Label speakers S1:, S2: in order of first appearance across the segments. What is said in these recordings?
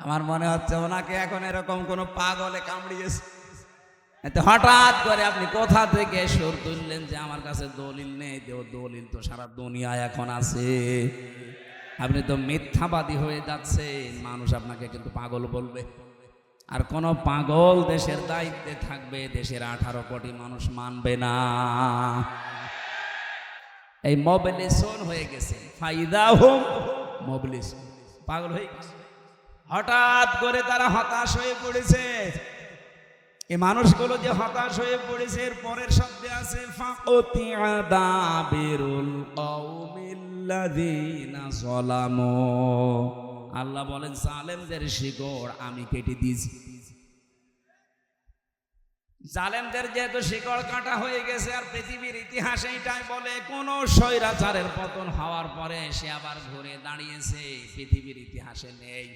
S1: আমার মনে হচ্ছে ওনাকে এখন এরকম কোনো পাগলে কামড়িয়েছে। এতে হঠাৎ করে আপনি কোথা থেকে সুর তুললেন যে আমার কাছে দলিল নেই? দলিল তো সারা দুনিয়ায় এখন আছে। আপনি তো মিথ্যাবাদী হয়ে যাচ্ছেন, মানুষ আপনাকে কিন্তু পাগল বলবে। আর কোন পাগল দেশের দায়িত্বে থাকবে, দেশের 18 কোটি মানুষ মানবে না। এই মোবিলিসন হয়ে গেছে, ফাইদাহুম মোবিলিসন, পাগল হয়ে গেছে। হঠাৎ করে তারা হতাশ হয়ে পড়েছে। এই মানুষগুলো যে হতাশ হয়ে পড়েছে, এর পরের শব্দে আছে ফাকুতিআ দাবিরুল কওমিল্লাযিনা যালামু। আল্লাহ বলেন জালেমদের শিকড় আমি কেটে দিয়েছি। জালেমদের যেহেতু শিকড় কাটা হয়ে গেছে, আর পৃথিবীর ইতিহাস এইটাই বলে কোন স্বৈরাচারের পতন হওয়ার পরে সে আবার ঘুরে দাঁড়িয়েছে পৃথিবীর ইতিহাসে নেই।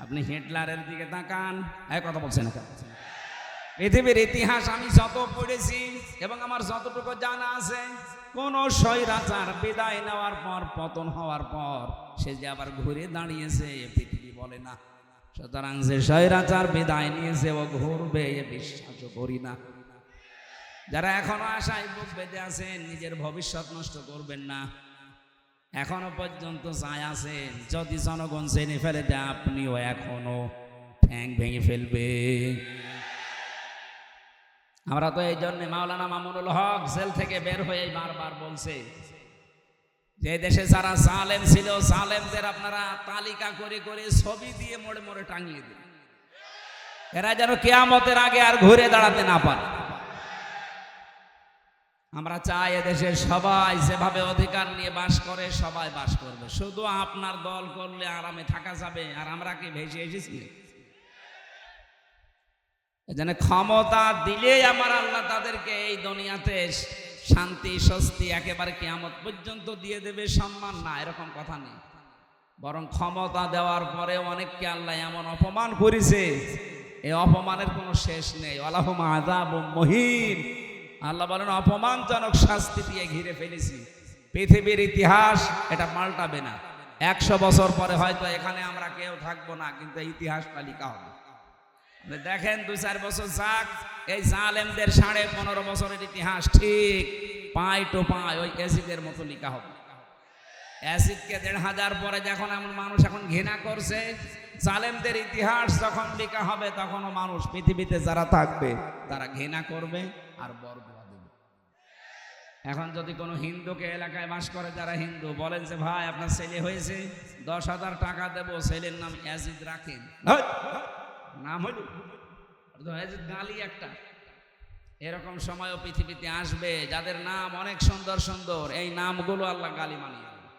S1: আপনি হিটলারের দিকে তাকান, এক কথা বলছেন না? পৃথিবীর ইতিহাস আমি যত পড়েছি এবং আমার যতটুকু জানা আছে, কোন স্বৈরাচার বিদায় নেওয়ার পর, পতন হওয়ার পর সে যে আবার ঘুরে দাঁড়িয়েছে পৃথিবী বলে না। সুতরাং যে স্বৈরাচার বিদায় নিয়েছে ও ঘুরবে এ বিশ্বাসও করি না। যারা এখনো আশায় বুক বেঁধে আছেন, নিজের ভবিষ্যৎ নষ্ট করবেন না। এখনো পর্যন্ত চাই আছেন, যদি জনগণ জেনে ফেলে যে আপনিও এখনো ঠ্যাং ভেঙে ফেলবে। আমরা তো এই জন্য মাওলানা মামুনুল হক জেল থেকে বের হয়ে বারবার বলছে যে দেশে যারা জালেম ছিল, জালেমদের আপনারা তালিকা করে করে ছবি দিয়ে মোড়ে মোড়ে টাঙিয়ে দিন, এরা যেন কিয়ামতের আগে আর ঘুরে দাঁড়াতে না পারে। আমরা চাই এদেশে সবাই যেভাবে অধিকার নিয়ে বাস করে সবাই বাস করবে। শুধু আপনার দল করলে আরামে থাকা যাবে, আর আমরা কি ভেসে এসেছি? এজন্য ক্ষমতা দিলেই আমার আল্লাহ তাদেরকে এই দুনিয়াতে শান্তি স্বস্তি একেবারে কিয়ামত পর্যন্ত দিয়ে দেবে, সম্মান না, এরকম কথা নেই। বরং ক্ষমতা দেওয়ার পরে অনেককে আল্লাহ এমন অপমান করেছে, এই অপমানের কোনো শেষ নেই। ওয়ালাহুম আযাবুম মুহিন। আল্লাহ বলেন অপমানজনক শাস্তি দিয়ে ঘিরে ফেলেছি। পৃথিবীর ইতিহাস এটা পাল্টাবে না। 100 বছর পরে হয়তো এখানে আমরা কেউ থাকবো না, কিন্তু ইতিহাস তালিকা হবে। দেখেন 2-4 বছর যাক, এই জালেমদের 15.5 বছরের ইতিহাস ঠিক পাই টু পাই ওই অ্যাসিডের মতো লিখা হবে। অ্যাসিডকে 1500 পরে যখন এমন মানুষ এখন ঘৃণা করছে, জালেমদের ইতিহাস যখন লিখা হবে তখনও মানুষ পৃথিবীতে যারা থাকবে তারা ঘৃণা করবে আর বরদোয়া দেবে। এখন যদি কোনো হিন্দুকে এলাকায় বাস করে, যারা হিন্দু, বলেন যে ভাই আপনার ছেলে হয়েছে, 10,000 টাকা দেবো, ছেলের নাম অ্যাসিড রাখেন, নাম হইল গালি একটা। এরকম সময়ও পৃথিবীতে আসবে যাদের নাম অনেক সুন্দর সুন্দর, এই নামগুলো আল্লাহ গালি মানিয়ে দেবে।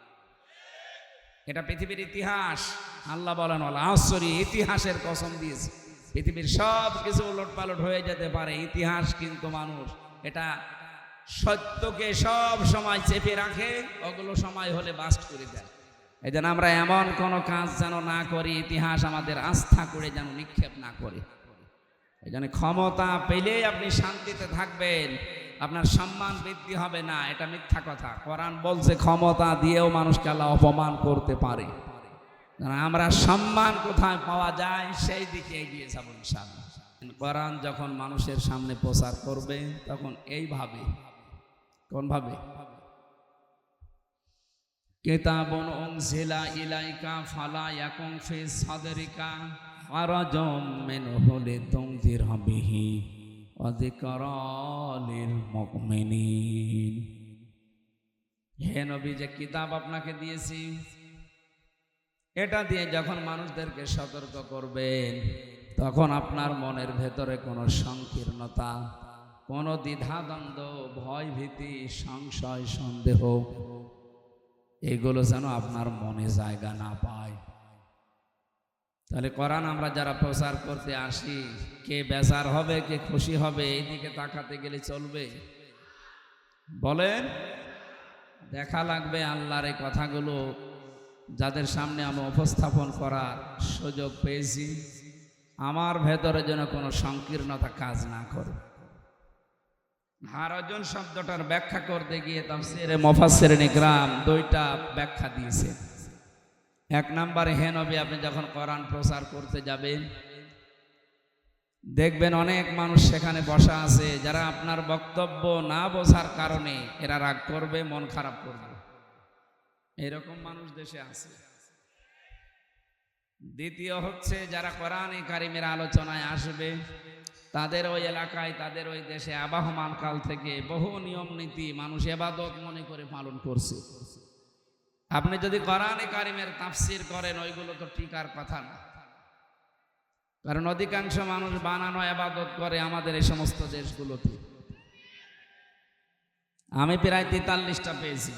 S1: এটা পৃথিবীর ইতিহাস। আল্লাহ বলেন ওয়াল আসরি, ইতিহাসের কসম দিয়েছে। পৃথিবীর সব কিছু উলট পালট হয়ে যেতে পারে, ইতিহাস কিন্তু মানুষ এটা সত্যকে সব সময় চেপে রাখে, ওগুলো সময় হলে বাস্ট করে দেয়। এই জন্য আমরা এমন কোনো কাজ যেন না করি, ইতিহাস আমাদের আস্থা করে যেন নিক্ষেপ না করে। এই জন্য ক্ষমতা পেলেই আপনি শান্তিতে থাকবেন, আপনার সম্মান বৃদ্ধি হবে না, এটা মিথ্যা কথা। কোরআন বলছে ক্ষমতা দিয়েও মানুষকে আল্লাহ অপমান করতে পারে। আমরা সম্মান কোথায় পাওয়া যায় সেই দিকে এগিয়ে যাব ইনশাআল্লাহ। কোরআন যখন মানুষের সামনে প্রচার করবে তখন এইভাবে, কোনভাবে? কিতাবুন উনজিলা ইলাইকা ফালা ইয়াকুন ফি সাদরিকা হারাজুম মিনহু লিতুনজিরা বিহি ওয়া যিকরা লিল মুমিনিন। হে নবী, যে কিতাব আপনাকে দিয়েছি এটা দিয়ে যখন মানুষদেরকে সতর্ক করবেন, তখন আপনার মনের ভেতরে কোনো সংকীর্ণতা, কোনো দ্বিধাদ্বন্দ্ব, ভয় ভীতি, সংশয়, সন্দেহ এগুলো যেন আপনার মনে জায়গা না পায়। তাহলে কোরআন আমরা যারা প্রচার করতে আসি, কে বেজার হবে, কে খুশি হবে, এইদিকে তাকাতে গেলে চলবে? বলেন, দেখা লাগবে আল্লাহর এই কথাগুলো যাদের সামনে আমি উপস্থাপন করার সুযোগ পেয়েছি, আমার ভেতরে যেন কোনো সংকীর্ণতা কাজ না করে। হারাজুন শব্দটার ব্যাখ্যা করতে গিয়ে তাফসীরে মুফাসসিরিন ইকরাম 2টা ব্যাখ্যা দিয়েছে। এক নম্বরে, হে নবী, আপনি যখন কোরআন প্রচার করতে যাবেন দেখবেন অনেক মানুষ সেখানে বসা আছে, যারা আপনার বক্তব্য না বোঝার কারণে এরা রাগ করবে, মন খারাপ করবে। এরকম মানুষ দেশে আছে। দ্বিতীয় হচ্ছে, যারা কোরআনে কারিমের আলোচনায় আসবে তাদের ওই এলাকায়, তাদের ওই দেশে আবাহমান কাল থেকে বহু নিয়ম নীতি মানুষ ইবাদত মনে করে পালন করছে। আপনি যদি কোরআনে কারিমের তাফসীর করেন, ওইগুলো তো টিকার কথা না, কারণ অধিকাংশ মানুষ বানানো ইবাদত করে আমাদের এই সমস্ত দেশগুলোতে। আমি প্রায় 43টা পেয়েছি।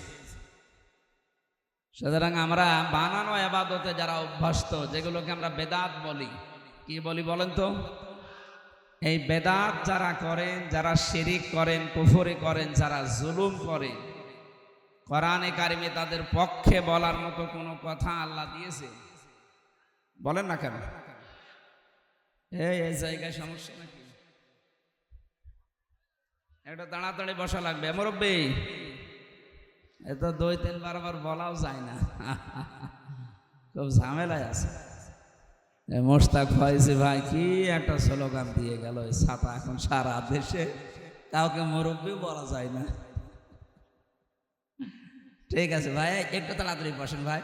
S1: সুতরাং আমরা বানানো ইবাদতে যারা অভ্যস্ত, যেগুলোকে আমরা বেদাত বলি, কি বলি বলেন তো? এই বেদাত যারা করেন, যারা শিরিক করেন, কুফরি করেন, যারা জুলুম করেন, কোরআনে কারিমে তাদের পক্ষে বলার মতো কোনো কথা আল্লাহ দিয়েছে? বলেন না কেন? এই জায়গায় সমস্যা নাকি? একটা তাড়াতাড়ি বসা লাগবে মুরব্বী, এত 2-3 বার বলাও যায় না, খুব ঝামেলায় আছে। মোশতাক ফয়েজি ভাই কি একটা স্লোগান দিয়ে গেল, ছাতা এখন সারা দেশে, কাউকে মুরব্বী বলা যায় না। ঠিক আছে ভাই, একটু তাড়াতাড়ি বসেন ভাই।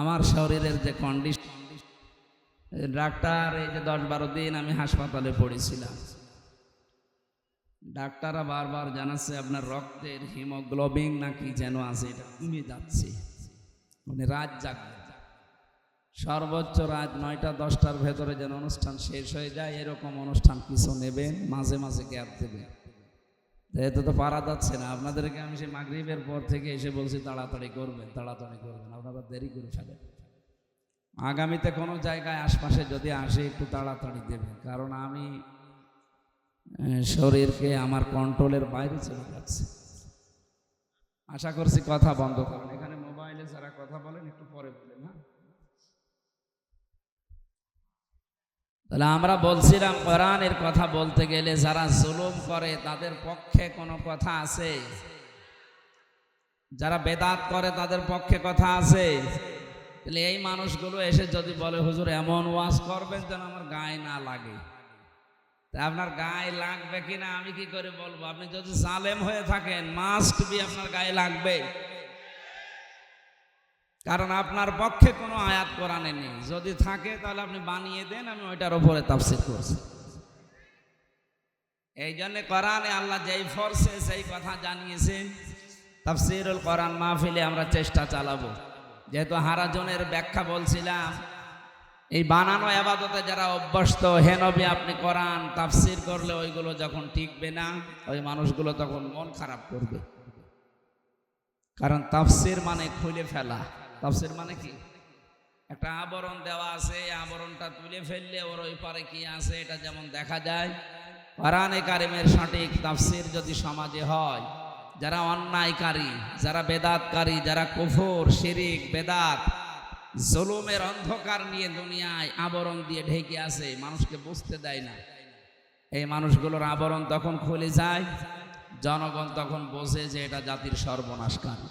S1: আমার শরীরের যে কন্ডিশন, ডাক্তার, এই যে 10-12 দিন আমি হাসপাতালে পড়েছিলাম, ডাক্তাররা বারবার জানাচ্ছে আপনার রক্তের হিমোগ্লোবিন নাকি যেন আছে, এটা কমে যাচ্ছে, মানে রাত জাগবে, সর্বোচ্চ রাত 9টা-10টার ভেতরে যেন অনুষ্ঠান শেষ হয়ে যায়, এরকম অনুষ্ঠান কিছু নেবেন, মাঝে মাঝে গ্যাপ দেবেন। এতে তো পারা যাচ্ছে না। আপনাদেরকে আমি সেই মাগরিবের পর থেকে এসে বলছি তাড়াতাড়ি করবেন, তাড়াতাড়ি করবেন, আপনারা দেরি করে ফেলেন। আগামীতে কোনো জায়গায় আশপাশে যদি আসে একটু তাড়াতাড়ি দেবেন, কারণ আমি শরীরকে আমার কন্ট্রোলের বাইরে চলে যাচ্ছে। আশা করছি কথা বন্ধ করেন, এখানে মোবাইলে যারা কথা বলেন একটু পরে বলেন। না তাহলে আমরা বলছিলাম, কোরআনের কথা বলতে গেলে যারা জুলুম করে তাদের পক্ষে কোনো কথা আছে? যারা বেদাত করে তাদের পক্ষে কথা আছে? তাহলে এই মানুষগুলো এসে যদি বলে হুজুর এমন ওয়াজ করবেন যেন আমার গায়ে না লাগে, তা আপনার গায়ে লাগবে কিনা আমি কি করে বলবো? আপনি যদি জালেম হয়ে থাকেন, মাস্ট বি আপনার গায়ে লাগবে, কারণ আপনার পক্ষে কোনো আয়াত কোরআনে নেই। যদি থাকে তাহলে আপনি বানিয়ে দেন, আমি ওইটার উপরে তাফসীর করছি। এই জন্য কোরআনে আল্লাহ যেই ফরসে সেই কথা জানিয়েছেন। তাফসীরুল কোরআন মাহফিলে আমরা চেষ্টা চালাবো, যেহেতু হারাজনের ব্যাখ্যা বলছিলাম, এই বানানো ইবাদতে যারা অভ্যস্ত, হে নবী আপনি কোরআন তাফসীর করলে ওইগুলো যখন টিকবে না, ওই মানুষগুলো তখন মন খারাপ করবে। কারণ তাফসীর মানে খুলে ফেলা। তাফসীর মানে কি? একটা আবরণ দেওয়া আছে, আবরণটা তুলে ফেললে ওর ওই পারে কি আছে এটা যেমন দেখা যায়। কোরআনে কারিমের সঠিক তাফসীর যদি সমাজে হয়, যারা অন্যায়কারী, যারা বেদাতকারী, যারা কুফর, শিরিক, বেদাত, জুলুমের অন্ধকার নিয়ে দুনিয়ায় আবরণ দিয়ে ঢেকে আছে, মানুষকে বুঝতে দেয় না, এই মানুষগুলোর আবরণ তখন খুলে যায়, জনগণ তখন বোঝে যে এটা জাতির সর্বনাশকারী।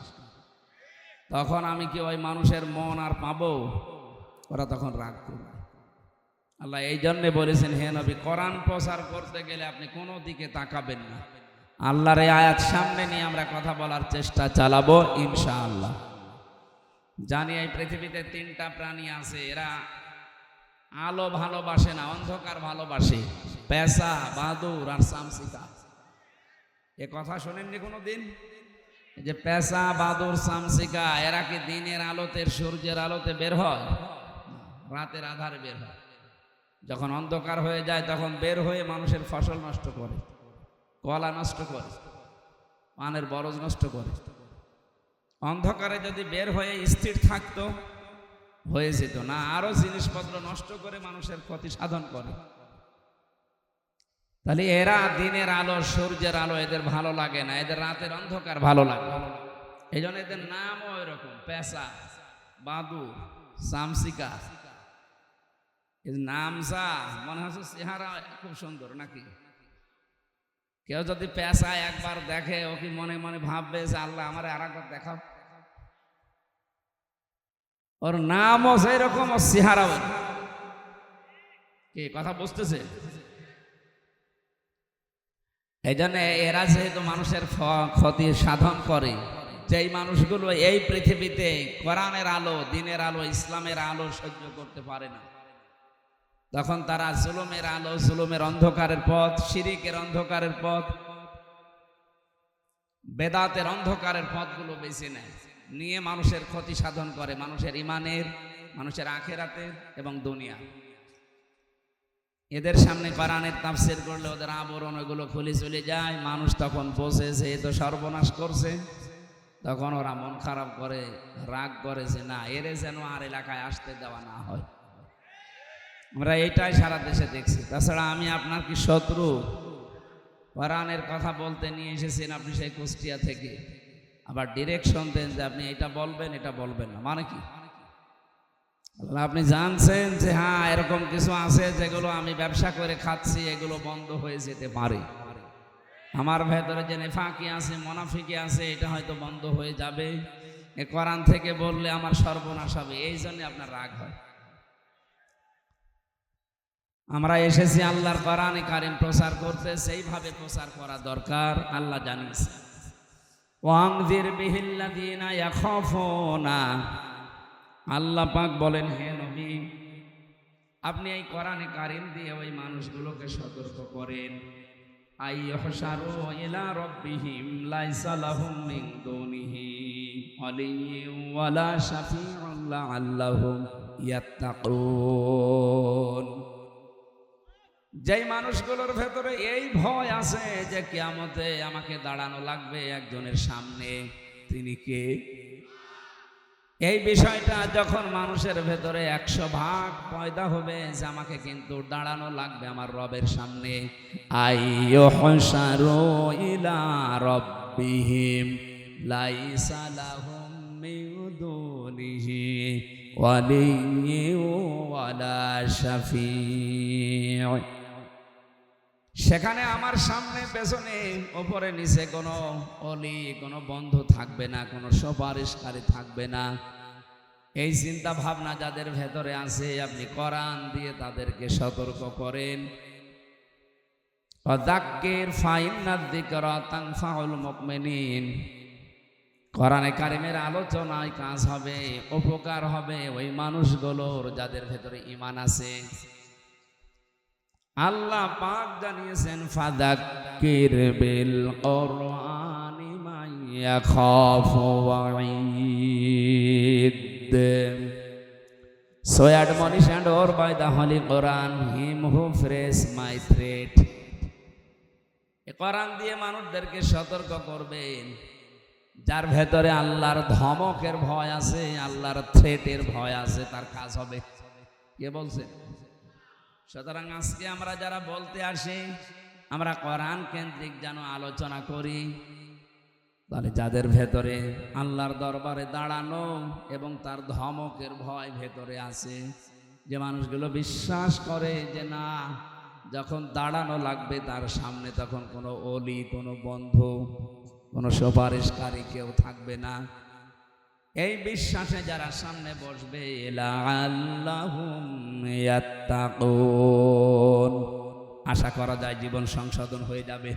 S1: তখন আমি কি ওই মানুষের মন আর পাবো? ওরা তখন রাগ করবে। আল্লাহ এই জন্যে বলেছেন, হে নবী কোরআন প্রচার করতে গেলে আপনি কোনো দিকে তাকাবেন না। আল্লাহর এই আয়াত সামনে নিয়ে আমরা কথা বলার চেষ্টা চালাবো ইনশাআল্লাহ। জানি এই পৃথিবীতে 3টা প্রাণী আছে, এরা আলো ভালোবাসে না, অন্ধকার ভালোবাসে, পেঁচা, বাদুড় আর চামচিকা। এ কথা শোনেননি কোনো দিন? যে পেঁচা, বাদুড়, চামচিকা এরা কি দিনের আলোতে, সূর্যের আলোতে বের হয়? রাতের আধারে বের হয়। যখন অন্ধকার হয়ে যায় তখন বের হয়ে মানুষের ফসল নষ্ট করে, কলা নষ্ট করে, পানের বরজ নষ্ট করে। অন্ধকারে যদি বের হয়ে স্থির থাকতো হয়ে যেত না, আরো জিনিসপত্র নষ্ট করে মানুষের ক্ষতি সাধন করে। তাহলে এরা দিনের আলো, সূর্যের আলো এদের ভালো লাগে না, এদের রাতের অন্ধকার ভালো লাগে। এই জন্য এদের নামও এরকম, পেঁচা, বাদুড়, চামচিকা। এর নাম যা মনে হচ্ছে চেহারা খুব সুন্দর নাকি? কেউ যদি পেঁচা একবার দেখে, ও কি মনে মনে ভাববে যে আল্লাহ আমার আর একবার দেখাও? ওর নামও সেই রকম, ওর চেহারাও কি কথা বুঝতেছে? এই জন্য এরা যেহেতু মানুষের ক্ষতি সাধন করে, যেই মানুষগুলো এই পৃথিবীতে কোরআনের আলো, দিনের আলো, ইসলামের আলো সহ্য করতে পারে না, তখন তারা জুলুমের আলো, জুলুমের অন্ধকারের পথ, শিরিকের অন্ধকারের পথ, বেদাতের অন্ধকারের পথগুলো বেছে নেয়, নিয়ে মানুষের ক্ষতি সাধন করে, মানুষের ইমানের, মানুষের আখেরাতের এবং দুনিয়া। এদের সামনে কোরআনের তাফসীর করলে ওদের আবরণ ওগুলো খুলে চলে যায়। মানুষ তখন বোঝে যে এ তো সর্বনাশ করছে, তখন ওরা মন খারাপ করে, রাগ করে যে না, এরে যেন আর এলাকায় আসতে দেওয়া না হয়। আমরা এইটাই সারা দেশে দেখছি। তাছাড়া আমি আপনার কি শত্রু? কোরআনের কথা বলতে নিয়ে এসেছেন আপনি সেই কুষ্টিয়া থেকে, আবার ডিরেকশন দেন যে আপনি এটা বলবেন, এটা বলবেন না, মানে কি? আপনি জানছেন যে হ্যাঁ এরকম কিছু আছে যেগুলো আমি ব্যবসা করে খাচ্ছি, এগুলো বন্ধ হয়ে যেতে পারে, আমার ভেতরে যে নেফাকি আছে, মুনাফিকি আছে, এটা হয়তো বন্ধ হয়ে যাবে, এ কোরআন থেকে বললে আমার সর্বনাশ হবে, এই জন্য আপনার রাগ হয়। আমরা এসেছি আল্লাহর কোরআনে কারিম প্রচার করতে, সেইভাবে প্রচার করা দরকার। আল্লাহ জানিয়েছে ওয়ানজির বিহিল্লাযিনা ইয়াখাফুনা, আল্লাহ পাক বলেন হে নবী আপনি এই কোরআনে কারিম দিয়ে ওই মানুষগুলোকে সতর্ক করেন, আইয়ুহশারু ইলা রাব্বিহিম লাইসা লাহুম মিন দুনিহি ওয়ালিয়্যুন ওয়ালা শাফিউন লাআল্লাহুম ইয়াত্তাকুন। যেই মানুষগুলোর ভেতরে এই ভয় আছে যে কিয়ামতে আমাকে দাঁড়ানো লাগবে একজনের সামনে, তিনি কে? এই বিষয়টা যখন মানুষের ভেতরে 100% পয়দা হবে যে আমাকে কিন্তু দাঁড়ানো লাগবে আমার রবের সামনে, আইয়ুহশারু ইলা রাব্বিহিম লাইসা লাহুম মিন দুনিহি ওয়ালিয়্যুন ওয়ালা শাফিউ। সেখানে আমার সামনে পেছনে ওপরে নিচে কোনো অলি, কোনো বন্ধু থাকবে না, কোনো সুপারিশকারী থাকবে না। এই চিন্তা ভাবনা যাদের ভেতরে আছে আপনি কোরআন দিয়ে তাদেরকে সতর্ক করেন। ওয়াযাক্কির ফাইন্নাদ যিকরা তানফাউল মুমিনিন, কোরআনে কারিমের আলোচনায় কাজ হবে, উপকার হবে ওই মানুষগুলোর যাদের ভেতরে ঈমান আছে। আল্লাহ পাক জানিয়েছেন ফাযাক্কির বিল কুরআনি মান ইয়াখাফু ওয়াঈদ, so admonish and or by the holy Quran him who fears my threat। এই কোরআন দিয়ে মানুষদেরকে সতর্ক করবেন যার ভেতরে আল্লাহর ধমকের ভয় আছে, আল্লাহর থ্রেটের ভয় আছে, তার কাজ হবে। কে বলছে? সুতরাং আজকে আমরা যারা বলতে আসি আমরা কোরআন কেন্দ্রিক যেন আলোচনা করি, তাহলে যাদের ভেতরে আল্লাহর দরবারে দাঁড়ানো এবং তার ধমকের ভয় ভেতরে আছে, যে মানুষগুলো বিশ্বাস করে যে না যখন দাঁড়ানো লাগবে তার সামনে তখন কোনো অলি, কোনো বন্ধু, কোনো সুপারিশকারী কেউ থাকবে না, এই বিশ্বাসে যারা সামনে বসবে লাআল্লাহুম ইয়াত্তাকুন, আশা করা যায় জীবন সংশোধন হয়ে যাবে,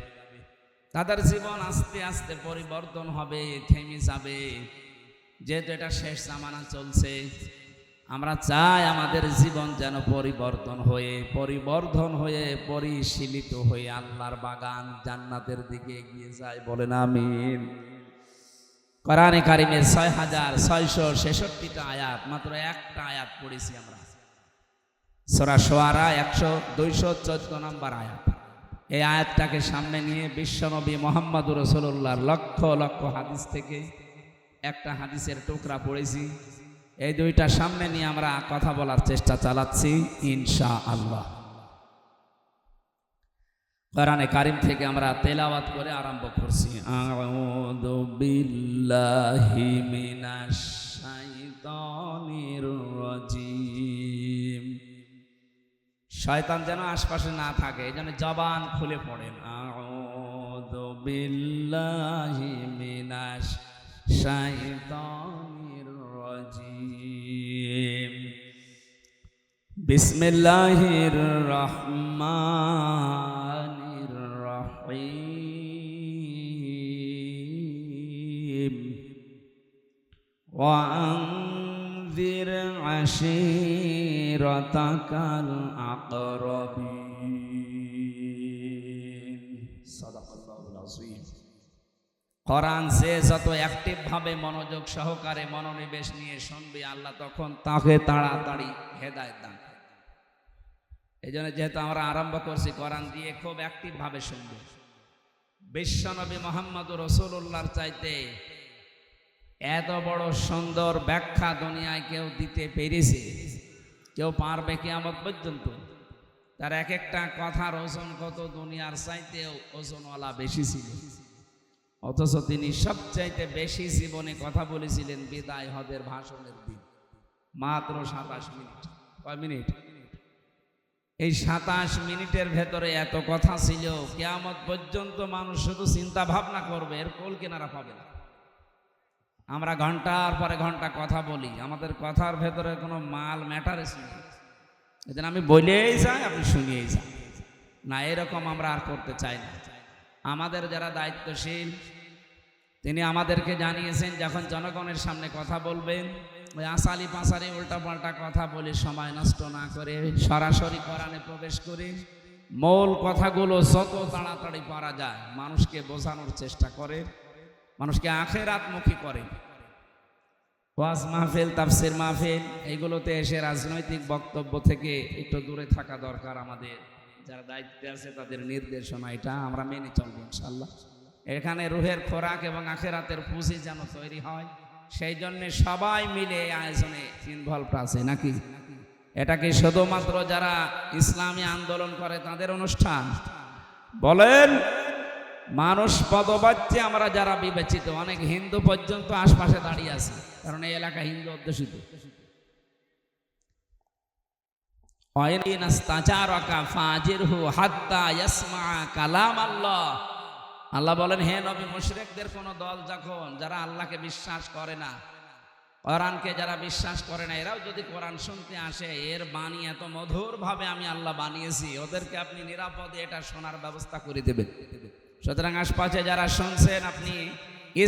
S1: তাদের জীবন আস্তে আস্তে পরিবর্তন হবে, থেমে যাবে। যেহেতু এটা শেষ জামানা চলছে, আমরা চাই আমাদের জীবন যেন পরিবর্তন হয়ে পরিশীলিত হয়ে আল্লাহর বাগান জান্নাতের দিকে এগিয়ে যায়। বলেন আমিন। কোরআনে কারিমের 6666টা আয়াত, মাত্র একটা আয়াত পড়েছি আমরা, সূরা শুআরা 214 নম্বর আয়াত। এই আয়াতটাকে সামনে নিয়ে বিশ্বনবী মুহাম্মদুর রাসূলুল্লাহর লক্ষ লক্ষ হাদিস থেকে একটা হাদিসের টুকরা পড়েছি। এই দুইটা সামনে নিয়ে আমরা কথা বলার চেষ্টা চালাচ্ছি ইনশাআল্লাহ। কোরআনে কারিম থেকে আমরা তেলাওয়াত করে আরম্ভ করছি। আউযু বিল্লাহি মিনাশ শাইতানির রাজিম। শয়তান যেন আশপাশে না থাকে, এই জন্য জবান খুলে পড়েন। আউযু বিল্লাহি মিনাশ শাইতানির রাজিম। বিসমিল্লাহির রহমানির রহিম ওয়ানজির আশিরাতাকাল আকরাবিন। সাদাকাল্লাহুল আযীম। কোরআন সে যত অ্যাক্টিভ ভাবে মনোযোগ সহকারে মনোনিবেশ নিয়ে শুনবে, আল্লাহ তখন তাকে তাড়াতাড়ি হেদায়েত দান। এই জন্য যেহেতু আমরা আরম্ভ করছি কোরআন দিয়ে, খুব অ্যাক্টিভ ভাবে শুনবো। বিশ্বনবী মুহাম্মদুর রাসূলুল্লাহর চাইতে এত বড় সুন্দর ব্যাখ্যা দুনিয়ায় কেউ দিতে পেরেছে? কেউ পারবে কিয়ামত পর্যন্ত? তার এক একটা কথার ওজন কত দুনিয়ার চাইতেও ওজনওয়ালা বেশি ছিল, অথচ তিনি সবচাইতে বেশি জীবনে কথা বলেছিলেন বিদায় হজের ভাষণের দিন, মাত্র 27 মিনিট। কয় মিনিট? এই 27 মিনিটের ভেতরে এত কথা ছিল, কিয়ামত পর্যন্ত মানুষ শুধু চিন্তা ভাবনা করবে, এর কোল কিনারা পাবে না। আমরা ঘন্টার পরে ঘন্টা কথা বলি, আমাদের কথার ভেতরে কোনো মাল ম্যাটার নেই। এদিন আমি বলেই যাই, আপনি শুনিয়েই যান না, এরকম আমরা আর করতে চাই না। আমাদের যারা দায়িত্বশীল, তিনি আমাদেরকে জানিয়েছেন যখন জনগণের সামনে কথা বলবেন, ওই আসালি পাসারি উল্টা পাল্টা কথা বলে সময় নষ্ট না করে সরাসরি কোরআনে প্রবেশ করে মূল কথাগুলো যত তাড়াতাড়ি পারা যায় মানুষকে বোঝানোর চেষ্টা করে, মানুষকে আখিরাতমুখী করে। ওয়াজ মাহফিল, তাফসির মাহফিল, এইগুলোতে এসে রাজনৈতিক বক্তব্য থেকে একটু দূরে থাকা দরকার। আমাদের যারা দায়িত্বে আছে তাদের নির্দেশনা এটা আমরা মেনে চলবো ইনশাআল্লাহ। এখানে রুহের খোরাক এবং আখিরাতের পুঁজি যেন তৈরি হয়, সেই জন্য সবাই মিলে আয়োজনে ইনভলভ আছে নাকি? এটা কি শুধুমাত্র যারা ইসলামী আন্দোলন করে তাদের অনুষ্ঠান? বলেন, মানুষ পদবাচ্যে আমরা যারা বিবেচিত, অনেক হিন্দু পর্যন্ত আশপাশে দাঁড়িয়ে আছে, কারণ এই এলাকা হিন্দু অধ্যুষিত। আল্লাহ বলেন, হে নবী, মুশরিকদের কোন দল যখন যারা আল্লাহকে বিশ্বাস করে না, কোরআনকে যারা বিশ্বাস করে না, এরাও যদি কোরআন শুনতে আসে, এর বাণী এত মধুর ভাবে আমি আল্লাহ বানিয়েছি, ওদেরকে আপনি নিরাপদে এটা শোনার ব্যবস্থা করে দেবেন। সুতরাং আশপাশে যারা শুনছেন, আপনি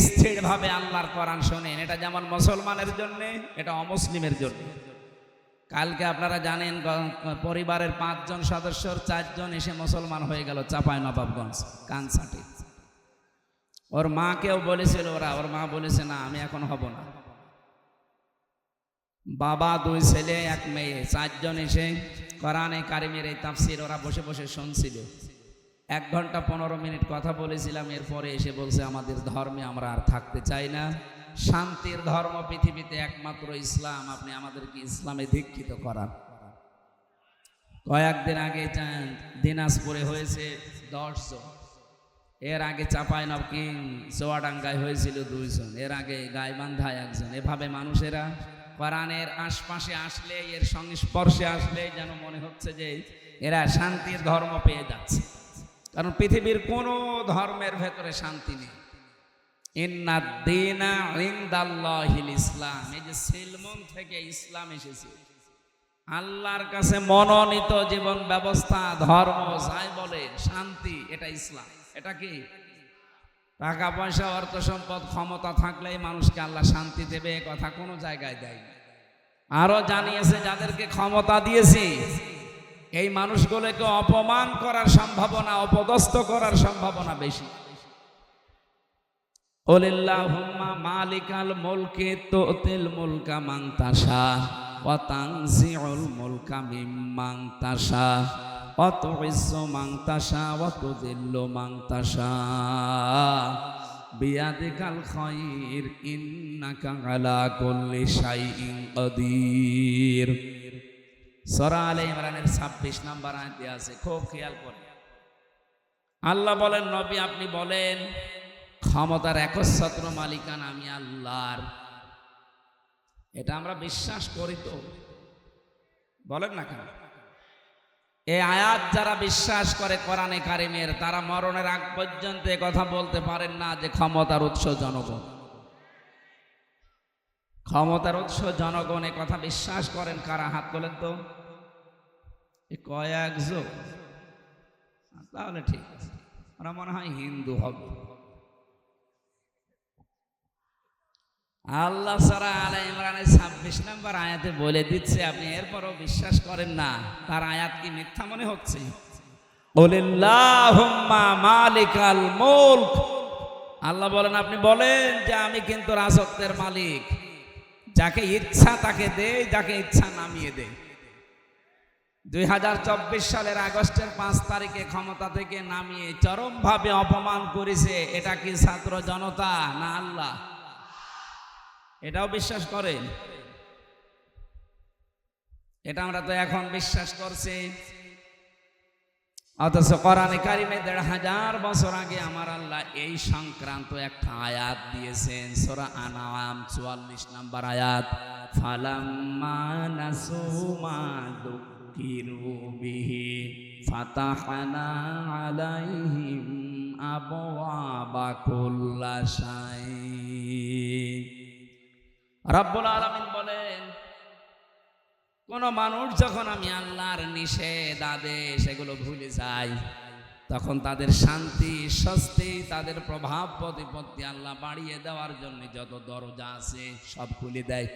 S1: স্থির ভাবে আল্লাহর কোরআন শোনেন। এটা যেমন মুসলমানের জন্য, এটা অমুসলিমের জন্য। কালকে আপনারা জানেন পরিবারের 5 জন সদস্যর 4 জন এসে মুসলমান হয়ে গেল চাঁপাইনবাবগঞ্জ কানসাটে। ওর মাকেও বলেছিল, ওর মা বলেছে না, আমি এখন হব না। বাবা, 2 ছেলে 1 মেয়ে, 4 জন এসে কোরআনে কারিমের এই তাফসীর ওরা বসে বসে শুনছিল। 1 ঘন্টা 15 মিনিট কথা বলেছিলাম। এরপরে এসে বলছে, আমাদের ধর্মে আমরা আর থাকতে চাই না, শান্তির ধর্ম পৃথিবীতে একমাত্র ইসলাম, আপনি আমাদেরকে ইসলামে দীক্ষিত করান। কয়েকদিন আগে দিনাজপুরে হয়েছে 10 জন, এর আগে চাঁপাইনবাবগঞ্জ চুয়াডাঙ্গায় হয়েছিল 2 জন, এর আগে গাইবান্ধায় 1 জন। এভাবে মানুষেরা কোরআনের আশপাশে আসলে, এর সংস্পর্শে আসলে যেন মনে হচ্ছে যে এরা শান্তির ধর্ম পেয়ে যাচ্ছে, কারণ পৃথিবীর কোনো ধর্মের ভেতরে শান্তি নেই। ইন্নাদ-দীনা ইনদাল্লাহিল ইসলাম, এই যে সিলমন থেকে ইসলাম এসেছে, আল্লাহর কাছে মনোনীত জীবন ব্যবস্থা, ধর্ম যাই বলে, শান্তি, এটা ইসলাম। এটা কি? টাকা পয়সা, অর্থ সম্পদ, ক্ষমতা থাকলেই মানুষকে আল্লাহ শান্তি দেবে, এ কথা কোনো জায়গায় দেয়। আরো জানিয়েছে, যাদেরকে ক্ষমতা দিয়েছি এই মানুষগুলোকে অপমান করার সম্ভাবনা, অপদস্থ করার সম্ভাবনা বেশি। কুলিল্লাহুম্মা মালিকাল মুলকি তুতিল মুলকা মান তাশা ওয়া তানজিউল মুলকা মিম্মান তাশা ওয়া তুইজ্জু মান তাশা ওয়া তুযিল্লু মান তাশা বিয়াদিকাল খায়র ইন্নাকা আলা কুল্লি শাইইন কাদির। সূরা আলে ইমরানের 26 নম্বর আয়াতে আছে, খুব খেয়াল করুন। আল্লাহ বলেন, নবী আপনি বলেন, ক্ষমতার একচ্ছত্র মালিকানা আমি আল্লাহর। এটা আমরা বিশ্বাস করি তো, বলেন না কেন? এই আয়াত যারা বিশ্বাস করে কোরআনে কারিমের, তারা মরণের আগ পর্যন্ত কথা বলতে পারেন না যে ক্ষমতার উৎস জনগণ। ক্ষমতার উৎস জনগণ, এ কথা বিশ্বাস করেন কারা? হাত তোলেন তো। কয়েক যোগ, তাহলে ঠিক আছে, ওরা মনে হয় হিন্দু হবে। আল্লাহ সারা আলে ইমরানের 26 নম্বর আয়াতে বলে দিচ্ছে, আপনি এরপরও বিশ্বাস করেন না, তার আয়াত কি মিথ্যা মনে হচ্ছে? কুলিল্লাহুম্মা মালিকাল মুলক, আল্লাহ বলেন আপনি বলেন যে আমি কিন্তু রাজত্বের মালিক, যাকে ইচ্ছা তাকে দেই, যাকে ইচ্ছা নামিয়ে দেই। 2024 সালের আগস্টের 5 তারিখে ক্ষমতা থেকে নামিয়ে চরমভাবে অপমান করেছে, এটা কি ছাত্র জনতা না আল্লাহ? এটাও বিশ্বাস করেন? এটা আমরা তো এখন বিশ্বাস করছি, অথচ কোরআনে কারিমে 1500 বছর আগে আমার আল্লাহ এই সংক্রান্ত একটা আয়াত দিয়েছেন। সূরা আনআম 44 নম্বর আয়াত, ফালাম্মা নাসু মা যুকিরু বিহি ফাতাহনা আলাইহিম আবওয়াবা কুল্লা শাই। রব্বুল আলামিন বলেন, কোন মানুষ যখন আমি আল্লাহর নিষেধ আদেশ এগুলো ভুলে যায়, তখন তাদের শান্তি স্বস্তি, তাদের প্রভাব প্রতিপত্তি আল্লাহ বাড়িয়ে দেওয়ার জন্য যত দরজা আছে সব খুলে দেয়।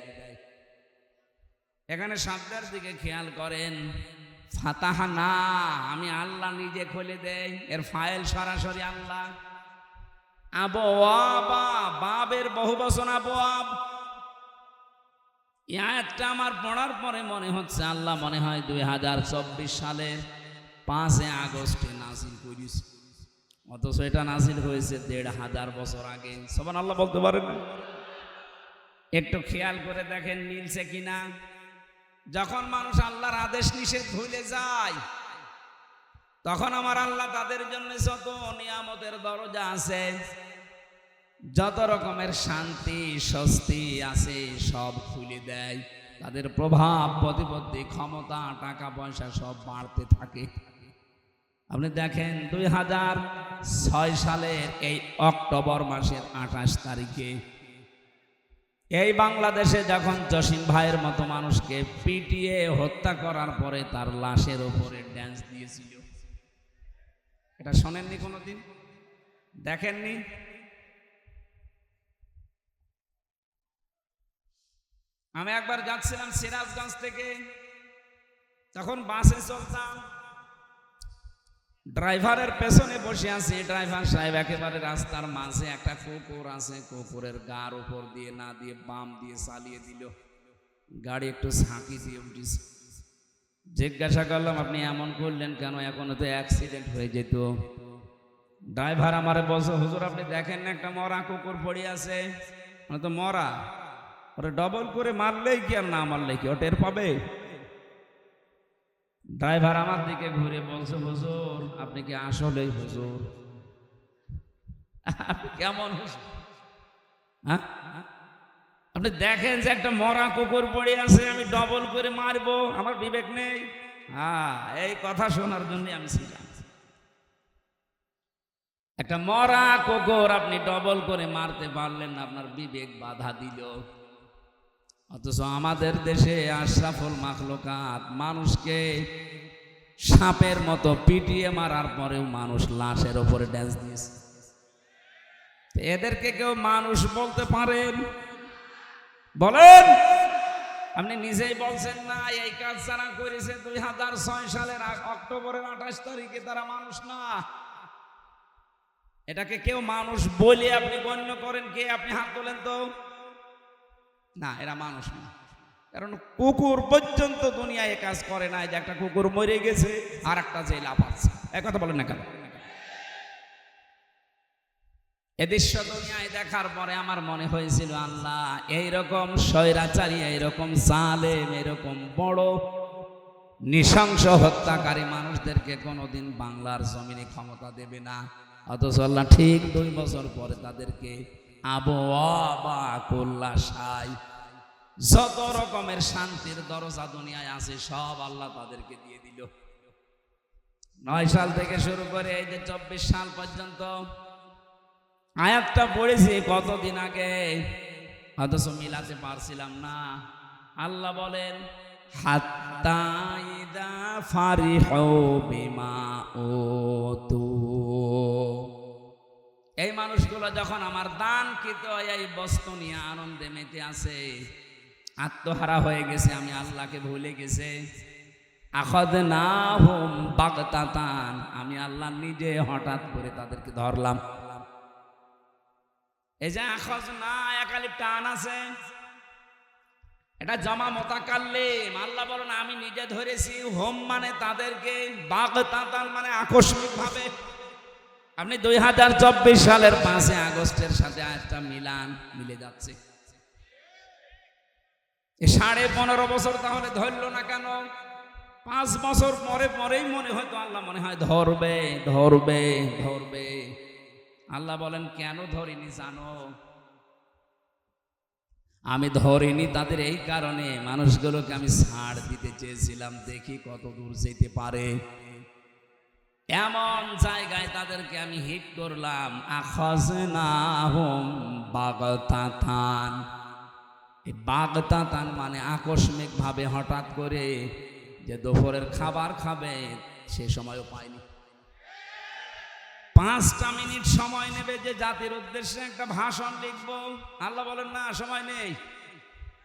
S1: এখানে শব্দের দিকে খেয়াল করেন, ফাতাহনা আমি আল্লাহ নিজে খুলে দেয়, এর ফাইল সরাসরি আল্লাহ। আবওয়াবা বাবের বহুবচন আবওয়াব। এই আয়াতটা আমার পড়ার পরে মনে হচ্ছে আল্লাহ মনে হয় 2024 সালের 5 আগস্টে নাজিল করেছে, অথচ এটা নাজিল হয়েছে 1500 বছর আগে। সুবহানাল্লাহ বলতে পারেন? একটু খেয়াল করে দেখেন মিলছে কিনা। যখন মানুষ আল্লাহর আদেশ নিষেধ ভুলে যায়, তখন আমার আল্লাহ তাদের জন্য যত নিয়ামতের দরজা আছে, যত রকমের শান্তি স্বস্তি আছে সব খুলে দেয়। তাদের প্রভাব প্রতিপত্তি ক্ষমতা টাকা পয়সা সব বাড়তে থাকে। আপনি দেখেন 2006 সালের এই অক্টোবর মাসের 28 তারিখে এই বাংলাদেশে যখন জসিম ভাইয়ের মতো মানুষকে পিটিয়ে হত্যা করার পরে তার লাশের উপরে ড্যান্স দিয়েছিল, এটা শোনেননি কোনোদিন? দেখেননি? আমি একবার যাচ্ছিলাম সিরাজগঞ্জ থেকে, তখন বাসে চলতাম, ড্রাইভারের পেছনে বসে আছি। ড্রাইভার সাহেব একেবারে রাস্তার মাঝে একটা কুকুর আছে, কুকুরের গার উপর দিয়ে না দিয়ে বাম দিয়ে চালিয়ে দিল, গাড়ি একটু ঝাঁকি দিয়ে উঠেছে। জিজ্ঞাসা করলাম আপনি এমন করলেন কেন, এখনো তো অ্যাক্সিডেন্ট হয়ে যেত। ড্রাইভার আমারে বলছে, হুজুর আপনি দেখেন না একটা মরা কুকুর পড়ে আছে, মানে তো মরা, ওরা ডবল করে মারলেই কি আর না মারলেই কি ও টের পাবে? ড্রাইভার আমার দিকে ঘুরে বলছে, হুজুর আপনি কি আসলেই হুজুর? আপনি কেমন হুজুর? হ্যাঁ, আপনি দেখেন যে একটা মরা কুকুর পড়ে আছে, আমি ডবল করে মারবো, আমার বিবেক নেই? হ্যাঁ, এই কথা শোনার জন্য আমি ছিলাম। একটা মরা কুকুর আপনি ডবল করে মারতে পারলেন না, আপনার বিবেক বাধা দিল। অথচ আমাদের দেশে আশরাফুল মাখলুকাত মানুষকে সাপের মতো পিটিয়ে মারার পরেও মানুষ লাশের উপরে ড্যান্স দিয়েছে। এদেরকে কেউ মানুষ বলতে পারেন? বলেন। আপনি নিজেই বলছেন না এই কাজ যারা করেছে 2006 সালের অক্টোবরের 28 তারিখে তারা মানুষ না। এটাকে কেউ মানুষ বলে আপনি গণ্য করেন কে? আপনি হাত তোলেন তো। না, এরা মানুষ না, কারণ কুকুর পর্যন্ত দুনিয়ায় কাজ করে না যে একটা কুকুর মরে গেছে আর একটা যে লাফাচ্ছে। এক কথা বলেন না কেন? এ দৃশ্য দুনিয়ায় দেখার পরে আমার মনে হয়েছিল আল্লাহ এইরকম স্বৈরাচারী, এইরকম জালেম, এরকম বড় নৃশংস হত্যাকারী মানুষদেরকে কোনোদিন বাংলার জমিনে ক্ষমতা দেবে না। অথচ আল্লাহ ঠিক 2 বছর পরে তাদেরকে আবওয়াবা কুল্লা শাই, যত রকমের শান্তির দরজা দুনিয়ায় আছে সব আল্লাহ তাদেরকে দিয়ে দিল। 9 সাল থেকে শুরু করে এই যে 24 সাল পর্যন্ত আয়াতটা পড়েছি কতদিন আগে, অথচ মিলাতে পারছিলাম না। আল্লাহ বলেন হাত্তা ইদা ফারিহু বিমা উতু। এই মানুষগুলো যখন আমার দানকৃত এই বস্তু নিয়ে আনন্দে মেতে আছে, আত্মহারা হয়ে গেছে, আমি আল্লাহকে ভুলে গেছে। আখাযনাহুম বাগতাতান, আমি আল্লাহ নিজে হঠাৎ করে তাদেরকে ধরলাম। এই যে আখাযনা একালিফ টান আছে, এটা জমা মুতাকাল্লিম। আল্লাহ বলেন আমি নিজে ধরেছি। হোম মানে তাদেরকে, বাগতাতান মানে আকস্মিক ভাবে। আপনি 2024 সালের 5 আগস্টের সাথে একটা মিলে যাচ্ছে। 15.5 বছর তাহলে ধরলো না কেন? 5 বছর পরেই মনে হয়তো আল্লাহ মনে হয় ধরবে ধরবে ধরবে। আল্লাহ বলেন কেন ধরিনি জানো? আমি ধরিনি তাদের এই কারণে, মানুষগুলোকে আমি ছাড় দিতে চেয়েছিলাম, দেখি কত দূর যেতে পারে। এমন জায়গায় তাদেরকে আমি হিট করলাম। আখাযনাহুম বাগতাতান। এই বাগতাতান মানে আকস্মিক ভাবে, হঠাৎ করে। যে দুপুরের খাবার খাবে সে সময়ও পায়নি। 5টা মিনিট সময় নেবে যে জাতির উদ্দেশ্যে একটা ভাষণ লিখবো, আল্লাহ বলেন না, সময় নেই।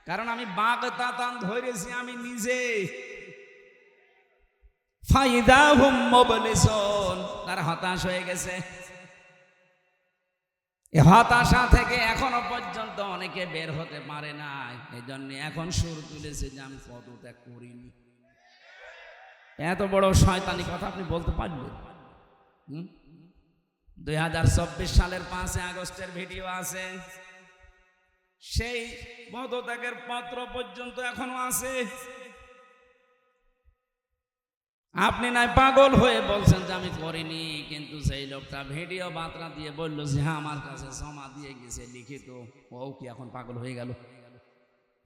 S1: কারণ আমি বাগতাতান ধরেছি আমি নিজে। ফাইদাহুম মুবলিসুন, তারা হতাশ হয়ে গেছে। এই হতাশা থেকে এখনো পর্যন্ত অনেকে বের হতে পারে না। এই জন্য এখন সুর তুলেছে যে আমি পদত্যাগ করিনি। এত বড় শয়তানি কথা আপনি বলতে পারবেন? 2024 সালের 5 আগস্টের ভিডিও আছে, সেই পদত্যাগের পত্র পর্যন্ত এখনো আছে। আপনি নাই পাগল হয়ে বলছেন যে আমি করিনি, কিন্তু সেই লোকটা ভিডিও বার্তা দিয়ে বললো যে হ্যাঁ আমার কাছে জমা দিয়ে গেছে লিখিত। ও কি এখন পাগল হয়ে গেল?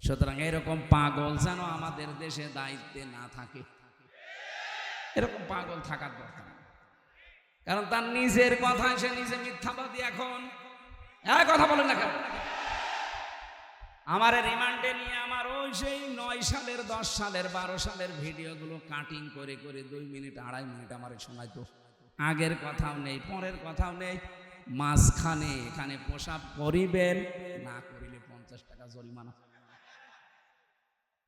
S1: সুতরাং এরকম পাগল যেন আমাদের দেশে দায়িত্বে না থাকে। এরকম পাগল থাকার দরকার, কারণ তার নিজের কথায় সে নিজে মিথ্যাবাদী। এখন কথা বলেন না কেন? আমার রিমান্ডে নিয়ে আমার ওই সেই 9 সালের 10 সালের 12 সালের ভিডিওগুলো কাটিং করে করে 2 মিনিট 2.5 মিনিট আমার শোনাইতো। আগের কথাও নেই, পরের কথাও নেই, মাঝখানে এখানে প্রসাব করিবেন, না করিলে 50 টাকা জরিমানা।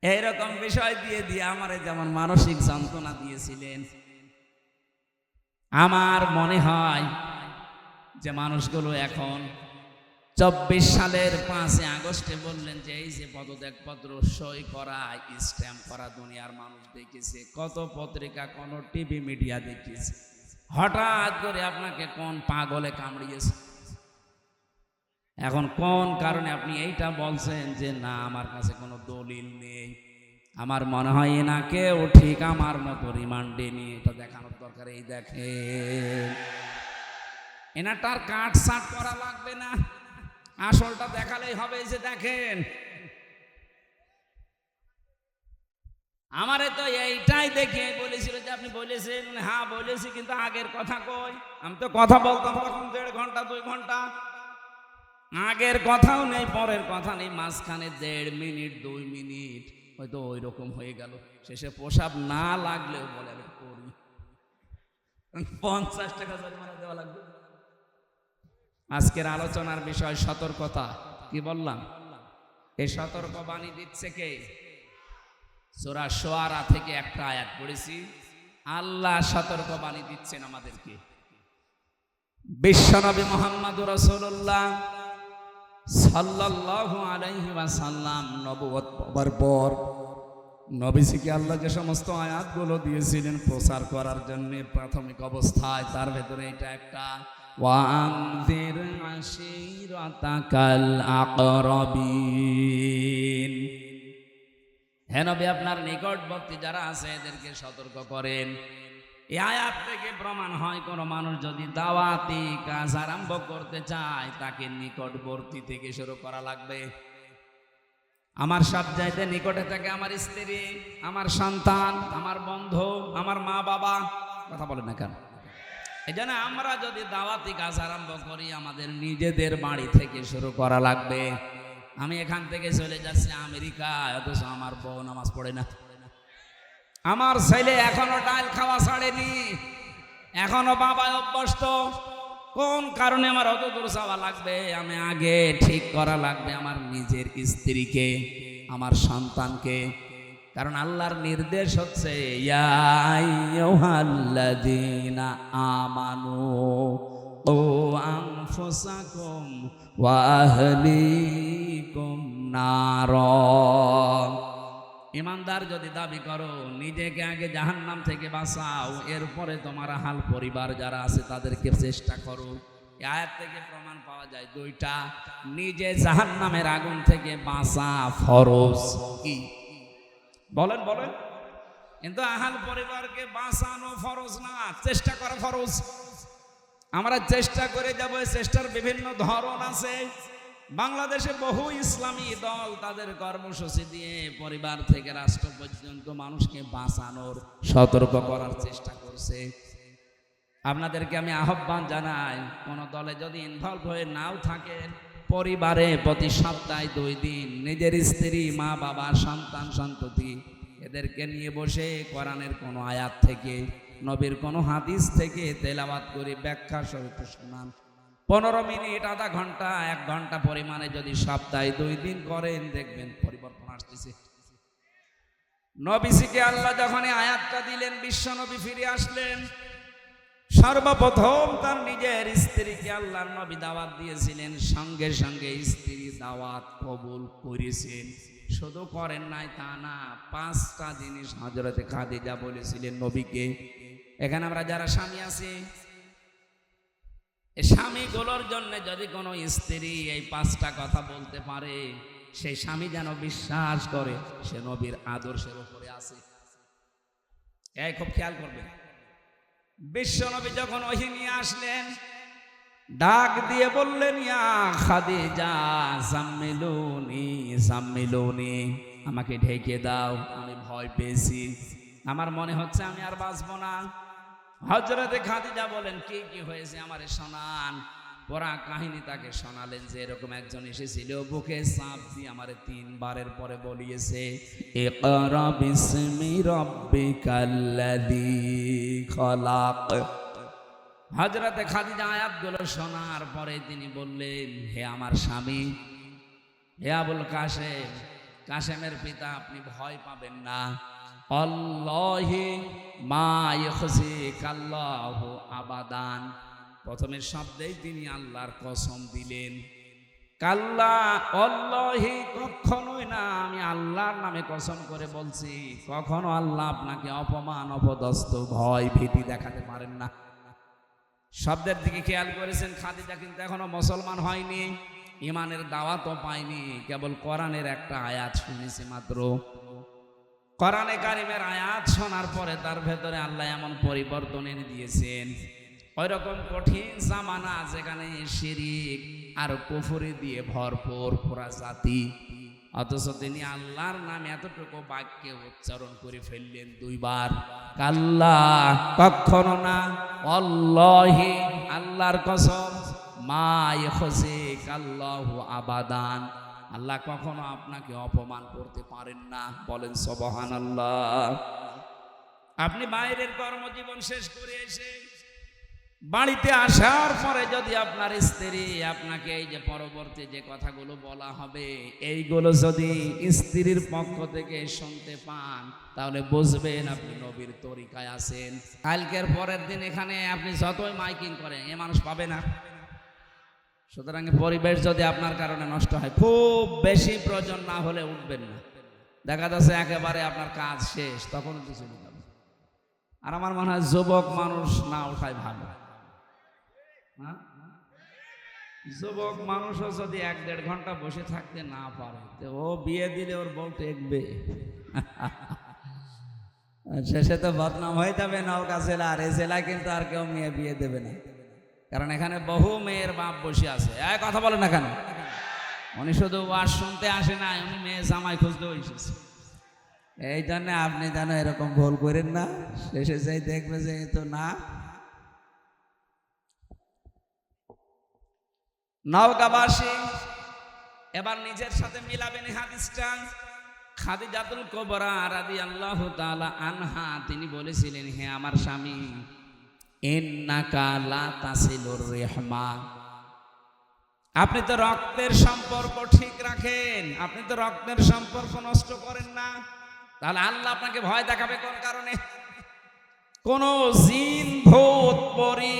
S1: এইরকম বিষয় দিয়ে দিয়ে আমারে যেমন মানসিক যন্ত্রণা দিয়েছিলেন। আমার মনে হয় যে মানুষগুলো এখন 24 সালের 5 আগস্টে বললেন যে এই যে পদত্যাগপত্র সই করা, স্ট্যাম্প করা দুনিয়ার মানুষ দেখেছে, কত পত্রিকা, কোন টিভি মিডিয়া দেখেছে। হঠাৎ করে আপনাকে কোন পাগলে কামড়িয়েছে? এখন কোন কারণে আপনি এইটা বলছেন যে না আমার কাছে কোনো দলিল নেই? আমার মনে হয় এনাকেও ঠিক আমার মতো রিমান্ডে নিয়ে এটা দেখানোর দরকার। এই দেখেন, এনাটার কাট সাট করা লাগবে না, আসলটা দেখালেই হবে। যে দেখেন, আমারে তো এইটাই দেখে বলেছিল যে আপনি বলেছেন। হ্যাঁ বলেছি, কিন্তু আগের কথা কই? আমি তো কথা বলতাম তখন 1.5 ঘন্টা 2 ঘন্টা। আগের কথাও নেই, পরের কথা নেই, মাঝখানে 1.5 মিনিট 2 মিনিট হয়তো ওই রকম হয়ে গেল। শেষে প্রসাব না লাগলেও বলে আমি করি, 50 টাকা জরিমানা দেওয়া লাগবে। আজকের আলোচনার বিষয় সতর্কতা। কি বললাম? এই সতর্ক বাণী দিচ্ছে কে? সূরা শুআরা থেকে একটা আয়াত পড়েছি। আল্লাহ সতর্ক বাণী দিচ্ছেন আমাদেরকে। বিশ্বনবী মুহাম্মদুর রাসূলুল্লাহ সাল্লাল্লাহু আলাইহি ওয়াসাল্লাম নবুয়ত পাওয়ার পর নবীজিকে আল্লাহ যে সমস্ত আয়াতগুলো দিয়েছিলেন প্রচার করার জন্য প্রাথমিক অবস্থায়, তার ভেতরে এটা একটা, ওয়ানজির আশিরাতাকাল আকরাবিন। হে নবী, আপনার নিকটবর্তী যারা আছে এদেরকে সতর্ক করেন। এই আয়াত থেকে প্রমাণ হয় কোন মানুষ যদি দাওয়াতি কাজ আরম্ভ করতে চায় তাকে নিকটবর্তী থেকে শুরু করা লাগবে। আমার সব চাইতে নিকটে থাকে আমার স্ত্রী, আমার সন্তান, আমার বন্ধু, আমার মা বাবা। কথা বলেন না কেন? এই জন্য আমরা যদি দাওয়াতি কাজ আরম্ভ করি আমাদের নিজেদের বাড়ি থেকে শুরু করা লাগবে। আমি এখান থেকে চলে যাচ্ছি আমেরিকা, অথচ আমার বউ নামাজ পড়ে না, আমার ছেলে এখনো ডাল খাওয়া ছাড়েনি, এখনো বাবা অভ্যস্ত। কোন কারণে আমার অত দূর যাওয়া লাগবে? আমি আগে ঠিক করা লাগবে আমার নিজের স্ত্রীকে, আমার সন্তানকে। কারণ আল্লাহর নির্দেশ হচ্ছে ইয়া আইয়ুহাল্লাযীনা আমানু ও আনফুসাকুম ওয়া আহলিকুম নারা। ইমানদার যদি দাবি করো নিজেকে আগে জাহান্নাম থেকে বাঁচাও, এরপরে তোমার হাল পরিবার যারা আছে তাদেরকে চেষ্টা করো। এই আয়াত থেকে প্রমাণ পাওয়া যায় দুইটা, নিজে জাহান্নামের আগুন থেকে বাঁচা ফরজ। কি বলেন বলেন? কিন্তু আহাল পরিবারকে বাঁচানো ফরজ না, চেষ্টা করা ফরজ। আমরা চেষ্টা করে যাব, চেষ্টার বিভিন্ন ধরন আছে। বাংলাদেশে বহু ইসলামী দল তাদের কর্মসূচি দিয়ে পরিবার থেকে রাষ্ট্র পর্যন্ত মানুষকে বাঁচানোর, সতর্ক করার চেষ্টা করছে। আপনাদেরকে আমি আহ্বান জানাই, কোন দলে যদি ইনভলভ হয়ে নাও থাকেন, পরিবারে প্রতি সপ্তাহে 2 দিন নিজের স্ত্রী, মা বাবা, সন্তান সন্ততি এদেরকে নিয়ে বসে কোরআনের কোনো আয়াত থেকে, নবীর কোনো হাদিস থেকে তেলাওয়াত করে ব্যাখ্যা সহিত শোনান। 15 মিনিট, আধা ঘন্টা, 1 ঘন্টা পরিমাণে যদি সপ্তাহে 2 দিন করেন, দেখবেন পরিবর্তন আসতেছে। নবীজিকে আল্লাহ যখন আয়াতটা দিলেন, বিশ্ব নবী ফিরে আসলেন, সর্বপ্রথম তার নিজের স্ত্রীকে আল্লাহর নবী দাওয়াত দিয়েছিলেন, সঙ্গে সঙ্গে স্ত্রী দাওয়াত কবুল করেছেন। শুধু করেন নাই তা না, 5টা জিনিস হযরতে খাদিজা বলেছিলেন নবীকে। এখানে আমরা যারা স্বামী আছি, এই স্বামীগুলোর জন্য যদি কোনো স্ত্রী এই 5টা কথা বলতে পারে, সেই স্বামী যেন বিশ্বাস করে সে নবীর আদর্শের উপরে আছে। এই খুব খেয়াল করবেন। বিশ্ব নবী যখন ওহী নিয়ে আসলেন, ডাক দিয়ে বললেন, ইয়া খাদিজা জাম্মিলুনি জাম্মিলুনি, আমাকে ঢেকে দাও, আমি ভয় পেয়েছি, আমার মনে হচ্ছে আমি আর বাঁচবো না। হযরতে খাদিজা বলেন, কি কি হয়েছে আমারে শোনান। পুরা কাহিনী তাকে শোনালেন যে এরকম একজন এসেছিল, বুকে চাপ দিয়ে আমারে 3 বারের পরে বলিয়েছে, ইকরা বিসমি রাব্বিকাল্লাযী খালাক। হযরতে খাদিজা আয়াতগুলো শোনার পরে তিনি বললেন, হে আমার স্বামী, হে আবুল কাসেম, কাসেমের পিতা, আপনি ভয় পাবেন না। আল্লাহি মা ইখজিকাল্লাহু আবাদান। প্রথমের শব্দেই তিনি আল্লাহর কসম দিলেন। কাল্লা আল্লাহি, কখনোই না, আমি আল্লাহর নামে কসম করে বলছি, কখনো আল্লাহ আপনাকে অপমান, অপদস্থ, ভয়, ভীতি দেখাতে পারেন না। শব্দের দিকে খেয়াল করেছেন, খাদিজা কিন্তু এখনো মুসলমান হয়নি, ইমানের দাওয়াতও পায়নি, কেবল কোরআনের একটা আয়াত শুনেছে মাত্র। কোরআনে কারিমের আয়াত শোনার পরে তার ভেতরে আল্লাহ এমন পরিবর্তন এনে দিয়েছেন, ওই রকম কঠিন জামানা যেখানে শিরিক আর কুফরি দিয়ে ভরপুর পুরা জাতি, অথচ তিনি আল্লাহর নামে এতটুকু বাক্যে উচ্চারণ করে ফেললেন 2 বার। কাল্লা, কখনো না, আল্লাহি, আল্লাহর কসম, মা ইখজিকাল্লাহু আবাদান, আল্লাহ কখনো আপনাকে অপমান করতে পারেন না। বলেন সুবহানাল্লাহ। আপনি বাইরের কর্মজীবন শেষ করে এসে বাড়িতে আসার পরে যদি আপনার স্ত্রী আপনাকে এই যে পরবর্তী যে কথাগুলো বলা হবে, এইগুলো যদি স্ত্রীর পক্ষ থেকে শুনতে পান, তাহলে বুঝবেন আপনি নবীর তরিকায় আছেন। কালকের পরের দিন এখানে আপনি যতই মাইকিং করেন, এ মানুষ পাবে না। সুতরাং পরিবেশ যদি আপনার কারণে নষ্ট হয়, খুব বেশি প্রয়োজন না হলে উঠবেন না। দেখা যাচ্ছে একেবারে আপনার কাজ শেষ, তখন কিছু যাবে। আর আমার মনে হয় যুবক মানুষ না ওঠাই ভালো। যুবক মানুষও যদি 1-1.5 ঘন্টা বসে থাকতে না পারে, তো ও বিয়ে দিলে ওর বউ টেকবে। শেষে তো বদনাম হয়ে যাবে নওগাঁ জেলা, আর এই জেলা কিন্তু আর কেউ মেয়ে বিয়ে দেবে না। কারণ এখানে বহু মেয়ের বাপ বসে আছে। কথা বলেন না কেন? উনি শুধু ওয়াজ শুনতে আসে না, উনি মেয়ে জামাই খুঁজতেও এসেছে। এই জন্য আপনি যেন এরকম ভুল করেন না, শেষে যাই দেখবে যে তো না। নওগাঁবাসী এবার নিজের সাথে মিলাবেন হাদিসটা। খাদিজাতুল কুবরা রাদিয়াল্লাহু তাআলা আনহা তিনি বলেছিলেন, হে আমার স্বামী, ইন্নাকা লা তাসিলুর রিহমা, আপনি তো রক্তের সম্পর্ক ঠিক রাখেন, আপনি তো রক্তের সম্পর্ক নষ্ট করেন না। তাহলে আল্লাহ আপনাকে ভয় দেখাবে কোন কারণে? কোন জিন ভূত পরী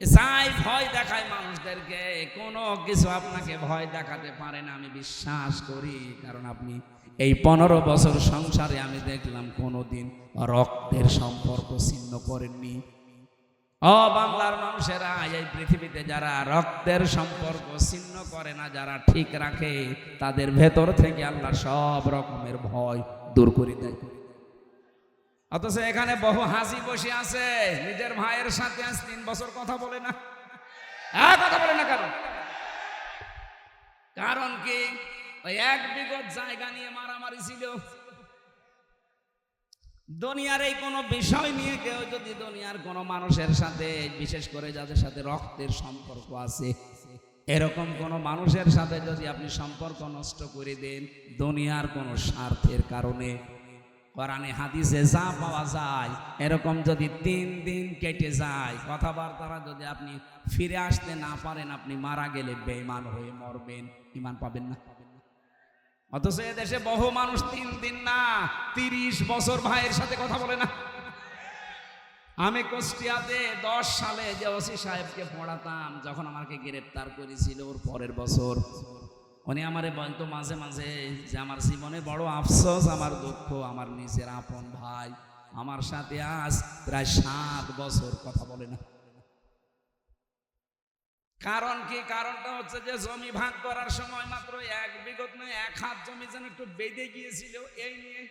S1: যাই ভয় দেখায় মানুষদেরকে, কোনো কিছু আপনাকে ভয় দেখাতে পারে না, আমি বিশ্বাস করি। কারণ আপনি এই 15 বছর সংসারে আমি দেখলাম কোনোদিন রক্তের সম্পর্ক ছিন্ন করেননি। ও বাংলার মানুষেরা, এই পৃথিবীতে যারা রক্তের সম্পর্ক ছিন্ন করে না, যারা ঠিক রাখে, তাদের ভেতর থেকে আল্লাহ সব রকমের ভয় দূর করে দেয়। অথচ এখানে বহু হাসি বসে আছে, নিজের ভাইয়ের সাথে আজ 3 বছর কথা বলে না। কথা বলে না কারণ কি? ওই 1 বিঘত জায়গা নিয়ে মারামারি ছিল। দুনিয়ার এই কোনো বিষয় নিয়ে কেউ যদি দুনিয়ার কোনো মানুষের সাথে, বিশেষ করে যাদের সাথে রক্তের সম্পর্ক আছে, এরকম কোন মানুষের সাথে যদি আপনি সম্পর্ক নষ্ট করে দেন দুনিয়ার কোনো স্বার্থের কারণে, কোরআনে হাদিসে যা পাওয়া যায়, এরকম যদি 3 দিন কেটে যায়, কথাবার্তারা যদি আপনি ফিরে আসতে না পারেন, আপনি মারা গেলে বেঈমান হয়ে মরবেন, ঈমান পাবেন না। অথচ এদেশে বহু মানুষ 3 দিন না 30 বছর ভাইয়ের সাথে কথা বলে না। আমি কুষ্টিয়াতে 10 সালে যে ওসি সাহেবকে পড়াতাম, যখন আমাকে গ্রেফতার করেছিল ওর পরের বছর, উনি আমারে বলতো মাঝে মাঝে যে আমার জীবনে বড় আফসোস, আমার দুঃখ, আমার নিজের আপন ভাই আমার সাথে আজ প্রায় 7 বছর কথা বলে না। কারণ কি? কারণটা হচ্ছে যে জমি ভাগ করার সময় মাত্র 1 বিঘত নয় 1 হাত জমি যেন একটু বেঁধে গিয়েছিল এই নিয়ে।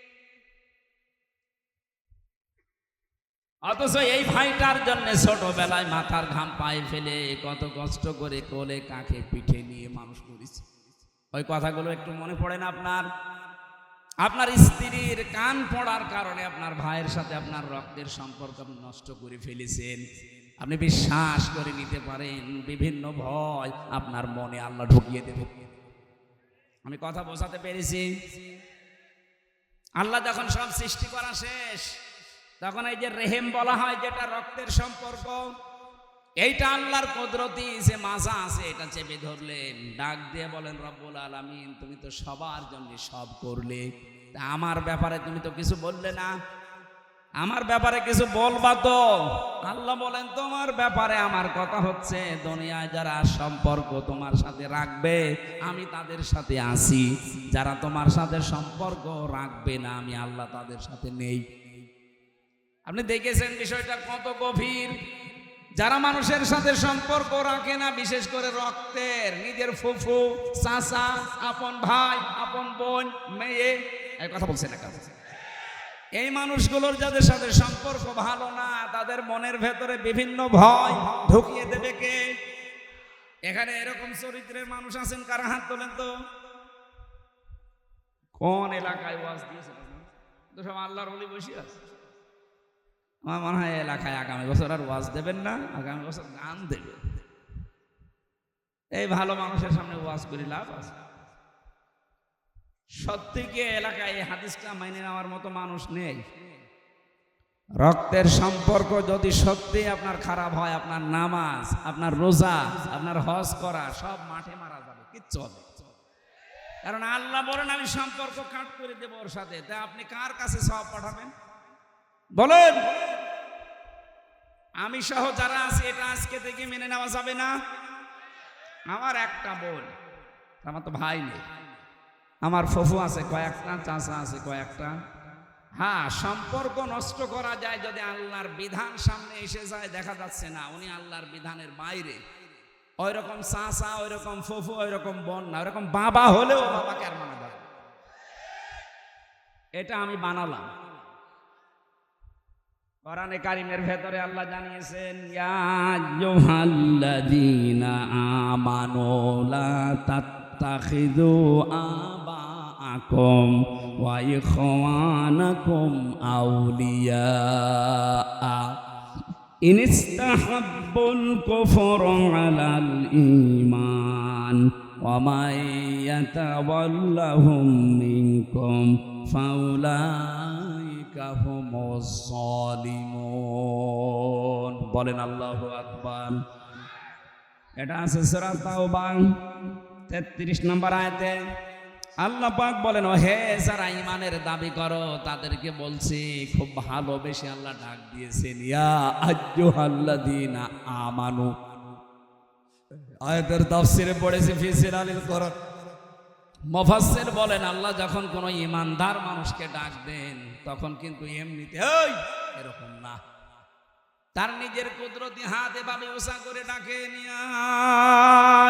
S1: অথচ এই ভাইটার জন্য ছোটবেলায় মাথার ঘাম পায়ে ফেলে কত কষ্ট করে কোলে কাঁখে পিঠে নিয়ে মানুষ করেছে। ওই কথাগুলো একটু মনে পড়ে না আপনার? আপনার স্ত্রীর কান পড়ার কারণে আপনার ভাইয়ের সাথে আপনার রক্তের সম্পর্ক আপনি নষ্ট করে ফেলেছেন। আপনি বিশ্বাস করে নিতে পারেন, বিভিন্ন ভয় আপনার মনে আল্লাহ ঢুকিয়ে দেবে। আমি কথা বোঝাতে পেরেছি? আল্লাহ যখন সব সৃষ্টি করা শেষ, তখন এই যে রেহেম বলা হয়, যেটা রক্তের সম্পর্ক, এইটা আল্লাহর কুদরতি যে মাজা আছে, এটা চেপে ধরলেন, ডাক দিয়ে বলেন, রব্বুল আলামিন, তুমি তো সবার জন্য সব করলে, তা আমার ব্যাপারে তুমি তো কিছু বললে না, আমার ব্যাপারে কিছু বলবা তো? আল্লাহ বলেন, তোমার ব্যাপারে আমার কথা হচ্ছে, দুনিয়ায় যারা সম্পর্ক তোমার সাথে রাখবে আমি তাদের সাথে আছি, যারা তোমার সাথে সম্পর্ক রাখবে না আমি আল্লাহ তাদের সাথে নেই। আপনি দেখেছেন বিষয়টা কত গভীর। যারা মানুষের সাথে সম্পর্ক রাখে না, বিশেষ করে রক্তের, নিজের ফুফু, চাচা, আপন ভাই, আপন বোন, মেয়ে, এই কথা বলছে না কেন? এই মানুষগুলোর যাদের সাথে সম্পর্ক ভালো না, তাদের মনের ভেতরে বিভিন্ন ভয় ঢুকিয়ে দেবে কে? এখানে এরকম চরিত্রের মানুষ আছেন, কারা হাত তোলেন তো? কোন এলাকায় ওয়াজ দিয়েছে? তো সব আল্লাহর ওলি বসে আছে। আমার মনে হয় এলাকায় আগামী বছর আর ওয়াজ দেবেন না, আগামী বছর গান দেবে। এই ভালো মানুষের সামনে ওয়াজ করে লাভ আছে? সত্যি কি এলাকায় এই হাদিসটা মাইনে নেওয়ার মতো মানুষ নেই? রক্তের সম্পর্ক যদি সত্যি আপনার খারাপ হয়, আপনার নামাজ, আপনার রোজা, আপনার হজ করা সব মাঠে মারা যাবে, কিচ্ছু হবে। কারণ আল্লাহ বলেন, আমি সম্পর্ক কাট করে দেবো ওর সাথে। তা আপনি কার কাছে সব পাঠাবেন বলেন? আমি সহ যারা আছে, এটা আজকে থেকে মেনে নেওয়া যাবে না। আমার একটা বোন, আমার তো ভাই নেই, আমার ফুফু আছে কয়েকটা, চাচা আছে কয়েকটা। হ্যাঁ, সম্পর্ক নষ্ট করা যায় যদি আল্লাহর বিধান সামনে এসে যায়। দেখা যাচ্ছে না উনি আল্লাহর বিধানের বাইরে, ওই রকম চাচা, ওই রকম ফুফু, ওই রকম বোন না, ওই রকম বাবা হলেও বাবাকে আর মানা যায়। এটা আমি বানালাম। কোরআনে কারিমের ভেতরে আল্লাহ জানিয়েছেন, ইয়া আইয়ুহাল্লাযীনা আমানু লা তাত্তাখিযু আবাআকুম ওয়া ইখওয়ানাকুম আউলিয়া ইন ইসতাহাব্বুল কুফরা আলাল ঈমান ومن يتولهم منكم فأولئك هم الظالمون বলেন আল্লাহু আকবার। এটা আছে সূরা তাওবা 33 নম্বর আয়াতে আল্লাহ পাক বলেন, ও হে যারা ঈমানের দাবি করো তাদেরকে বলছি, খুব ভালোবেসে আল্লাহ ডাক দিয়েছেন, ইয়া আইয়ুহাল্লাযীনা আমানু। আয়াতের তাফসিরে পড়েছে ফি সিরালিল কোরআন। মুফাসসির বলেন আল্লাহ যখন কোনো ঈমানদার মানুষকে ডাক দেন তখন কিন্তু এমনিতে এই এরকম না, তার নিজের কুদরতি হাত এভাবে উঁচা করে ডাকেন, ইয়া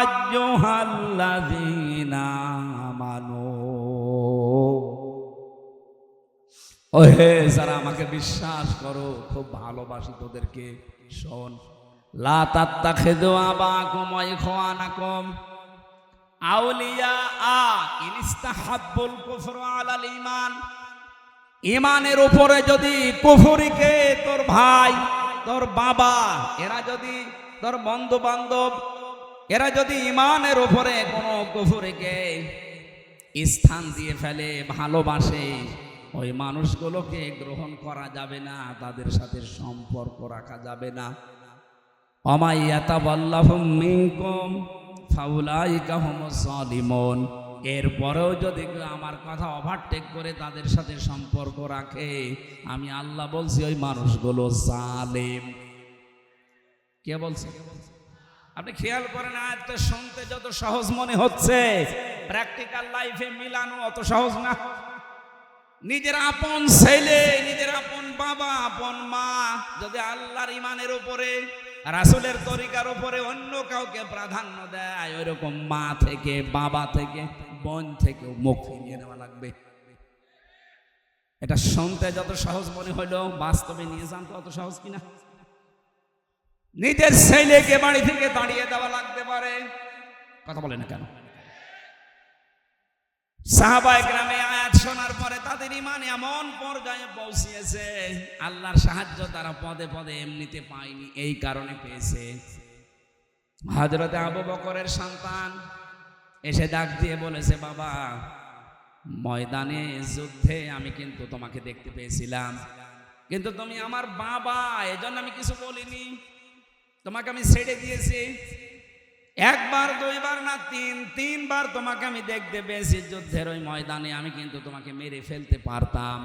S1: আইয়ুহাল্লাযীনা আমানু, ও হে যারা আমাকে বিশ্বাস করো, খুব ভালোবাসি তোদেরকে, শোন, লা তাত্তাখিযু আবাকুম ওয়া ইখওয়ানাকুম আউলিয়া ইন ইস্তাহাব্বুল কুফরা আলাল ঈমান। ঈমানের উপরে যদি কুফরিকে তোর ভাই, তোর বাবা, এরা যদি তোর বন্ধু বান্ধব, এরা যদি ঈমানের উপরে কোনো কুফরিকে স্থান দিয়ে ফেলে, ভালোবাসে, ওই মানুষগুলোকে গ্রহণ করা যাবে না, তাদের সাথে সম্পর্ক রাখা যাবে না। ওমা ইয়াতাওয়াল্লাহুম মিনকুম ফাউলাইকা হুমুজ জালিমুন। এরপরেও যদি কেউ আমার কথা ওভারটেক করে তাদের সাথে সম্পর্ক রাখে, আমি আল্লাহ বলছি ওই মানুষগুলো জালেম। কে বলছে? আপনি খেয়াল করেন, আয়াতটা শুনতে যত সহজ মনে হচ্ছে, প্র্যাকটিক্যাল লাইফে মিলানো অত সহজ না। নিজের আপন ছেলে, নিজের আপন বাবা, আপন মা যদি আল্লাহর ঈমানের উপরে, রাসূলের তরিকার উপরে অন্য কাউকে প্রাধান্য দেয়, ওইরকম মা থেকে, বাবা থেকে, বোন থেকে মুখ ফিরিয়ে নেওয়া লাগবে। এটা শুনতে যত সহজ মনে হলো, বাস্তবে নিয়ে যান তো অত সহজ কিনা। নিজের ছেলেকে বাড়ি থেকে তাড়িয়ে দেওয়া লাগতে পারে, কথা বলে না কেন? সাহাবায়ে কেরামে আয়াত শোনার পরে তাদের ঈমান এমন পর্যায়ে পৌঁছিয়েছে, আল্লাহর সাহায্য তারা পদে পদে এমনিতে পায়নি, এই কারণে পেয়েছে। হযরতে আবু বকরের সন্তান এসে ডাক দিয়ে বলেছে, বাবা, ময়দানে যুদ্ধে আমি কিন্তু তোমাকে দেখতে পেয়েছিলাম, কিন্তু তুমি আমার বাবা, এজন্য আমি কিছু বলিনি, তোমাকে আমি ছেড়ে দিয়েছি। একবার, দুইবার না, তিনবার তোমাকে আমি দেখতে পেয়েছি যুদ্ধের ওই ময়দানে, আমি কিন্তু তোমাকে মেরে ফেলতে পারতাম,